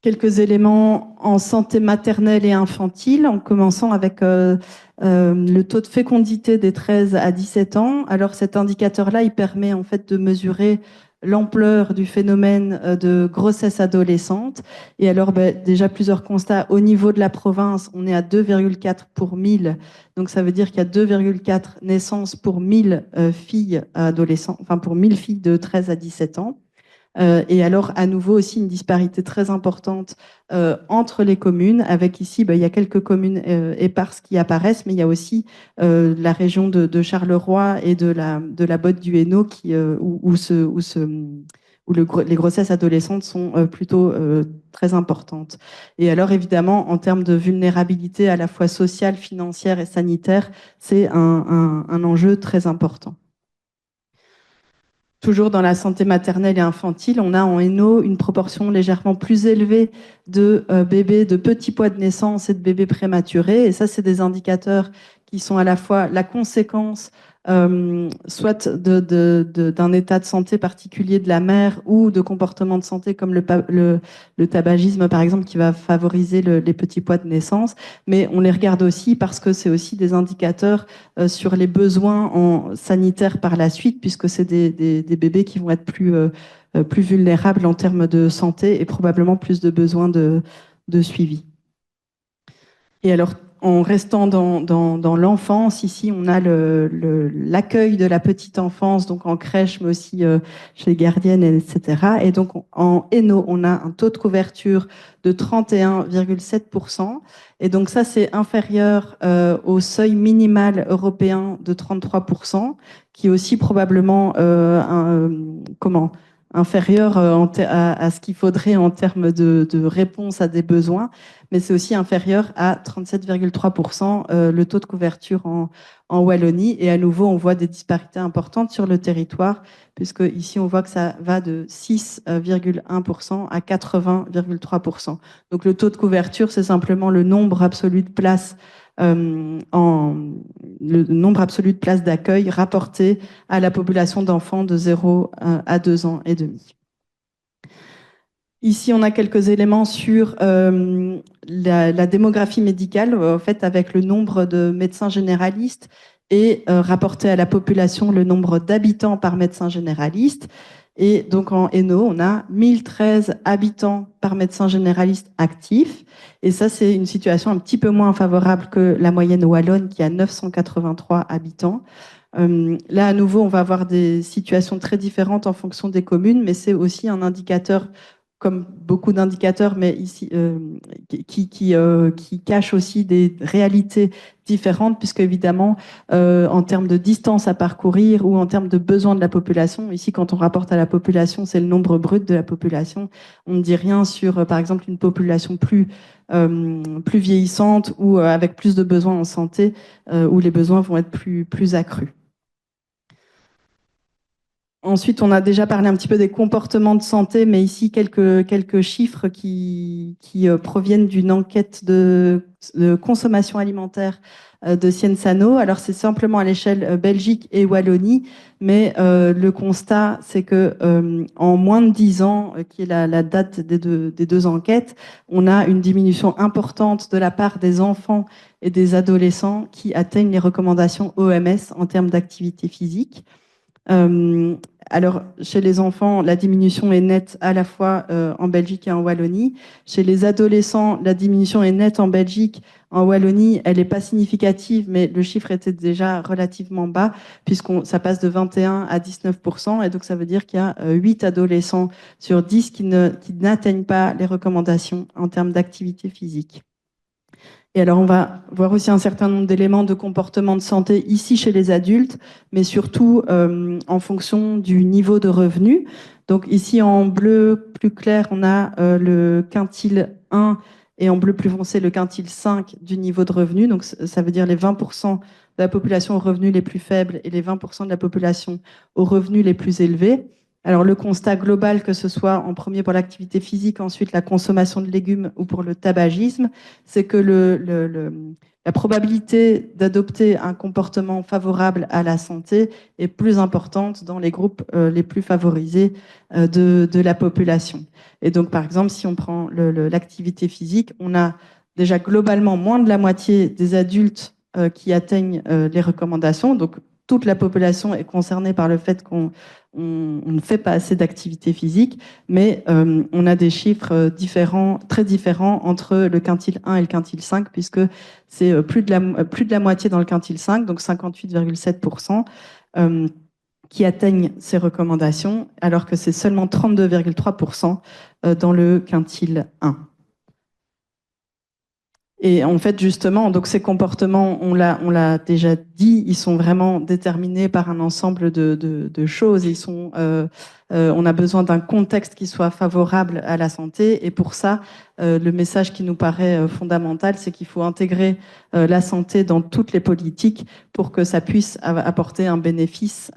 Quelques éléments en santé maternelle et infantile, en commençant avec le taux de fécondité des 13 à 17 ans. Alors cet indicateur-là, il permet en fait de mesurer l'ampleur du phénomène de grossesse adolescente. Et alors déjà plusieurs constats. Au niveau de la province, on est à 2,4 pour 1000. Donc ça veut dire qu'il y a 2,4 naissances pour 1000 filles adolescentes, enfin pour 1000 filles de 13 à 17 ans. Et alors, à nouveau, aussi une disparité très importante entre les communes, avec ici, il y a quelques communes éparses qui apparaissent, mais il y a aussi la région de Charleroi et de la Botte du Hainaut où les grossesses adolescentes sont plutôt très importantes. Et alors, évidemment, en termes de vulnérabilité à la fois sociale, financière et sanitaire, c'est un enjeu très important. Toujours dans la santé maternelle et infantile, on a en Hainaut une proportion légèrement plus élevée de bébés de petits poids de naissance et de bébés prématurés. Et ça, c'est des indicateurs qui sont à la fois la conséquence soit d'un état de santé particulier de la mère ou de comportements de santé comme le tabagisme, par exemple, qui va favoriser les petits poids de naissance. Mais on les regarde aussi parce que c'est aussi des indicateurs sur les besoins sanitaires par la suite, puisque c'est des bébés qui vont être plus vulnérables en termes de santé et probablement plus de besoins de suivi. Et alors, en restant dans l'enfance, ici, on a l'accueil de la petite enfance, donc en crèche, mais aussi chez les gardiennes, etc. Et donc, en Hainaut, on a un taux de couverture de 31,7%. Et donc, ça, c'est inférieur au seuil minimal européen de 33%, qui est aussi probablement inférieur à ce qu'il faudrait en termes de réponse à des besoins, mais c'est aussi inférieur à 37,3% le taux de couverture en Wallonie. Et à nouveau, on voit des disparités importantes sur le territoire, puisque ici, on voit que ça va de 6,1% à 80,3%. Donc le taux de couverture, c'est simplement le nombre absolu de places le nombre absolu de places d'accueil rapporté à la population d'enfants de 0 à 2 ans et demi. Ici, on a quelques éléments sur la démographie médicale, en fait, avec le nombre de médecins généralistes et rapporté à la population le nombre d'habitants par médecin généraliste. Et donc en Hainaut, on a 1013 habitants par médecin généraliste actif. Et ça, c'est une situation un petit peu moins favorable que la moyenne wallonne qui a 983 habitants. Là, à nouveau, on va avoir des situations très différentes en fonction des communes, mais c'est aussi un indicateur, comme beaucoup d'indicateurs, mais ici, qui cache aussi des réalités différentes, puisque évidemment, en termes de distance à parcourir ou en termes de besoins de la population, ici, quand on rapporte à la population, c'est le nombre brut de la population. On ne dit rien sur, par exemple, une population plus vieillissante ou avec plus de besoins en santé, où les besoins vont être plus accrus. Ensuite, on a déjà parlé un petit peu des comportements de santé, mais ici, quelques chiffres qui proviennent d'une enquête de consommation alimentaire de Cienzano. Alors, c'est simplement à l'échelle Belgique et Wallonie, mais le constat, c'est que en moins de 10 ans, qui est la date des deux enquêtes, on a une diminution importante de la part des enfants et des adolescents qui atteignent les recommandations OMS en termes d'activité physique. Alors, chez les enfants, la diminution est nette à la fois en Belgique et en Wallonie. Chez les adolescents, la diminution est nette en Belgique. En Wallonie, elle n'est pas significative, mais le chiffre était déjà relativement bas, ça passe de 21 à 19%. Et donc, ça veut dire qu'il y a 8 adolescents sur 10 qui n'atteignent pas les recommandations en termes d'activité physique. Et alors, on va voir aussi un certain nombre d'éléments de comportement de santé ici chez les adultes, mais surtout en fonction du niveau de revenu. Donc ici, en bleu plus clair, on a le quintile 1 et en bleu plus foncé, le quintile 5 du niveau de revenu. Donc ça veut dire les 20% de la population aux revenus les plus faibles et les 20% de la population aux revenus les plus élevés. Alors le constat global, que ce soit en premier pour l'activité physique, ensuite la consommation de légumes ou pour le tabagisme, c'est que la probabilité d'adopter un comportement favorable à la santé est plus importante dans les groupes les plus favorisés de la population. Et donc, par exemple, si on prend l'activité physique, on a déjà globalement moins de la moitié des adultes qui atteignent les recommandations. Donc, toute la population est concernée par le fait qu'on ne fait pas assez d'activité physique, mais on a des chiffres très différents entre le quintile 1 et le quintile 5, puisque c'est plus de la moitié dans le quintile 5, donc 58,7%, qui atteignent ces recommandations, alors que c'est seulement 32,3% dans le quintile 1. Et en fait, justement, donc ces comportements, on l'a déjà dit, ils sont vraiment déterminés par un ensemble de choses. On a besoin d'un contexte qui soit favorable à la santé. Et pour ça, le message qui nous paraît fondamental, c'est qu'il faut intégrer la santé dans toutes les politiques pour que ça puisse apporter un bénéfice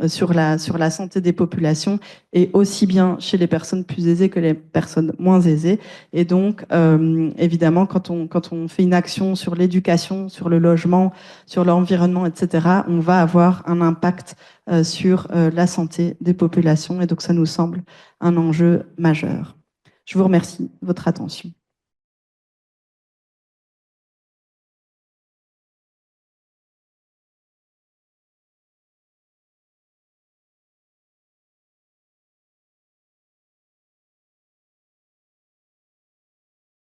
sur la santé des populations, et aussi bien chez les personnes plus aisées que les personnes moins aisées. Et donc, évidemment, quand on fait une action sur l'éducation, sur le logement, sur l'environnement, etc., on va avoir un impact sur la santé des populations. Et donc, ça nous semble un enjeu majeur. Je vous remercie de votre attention.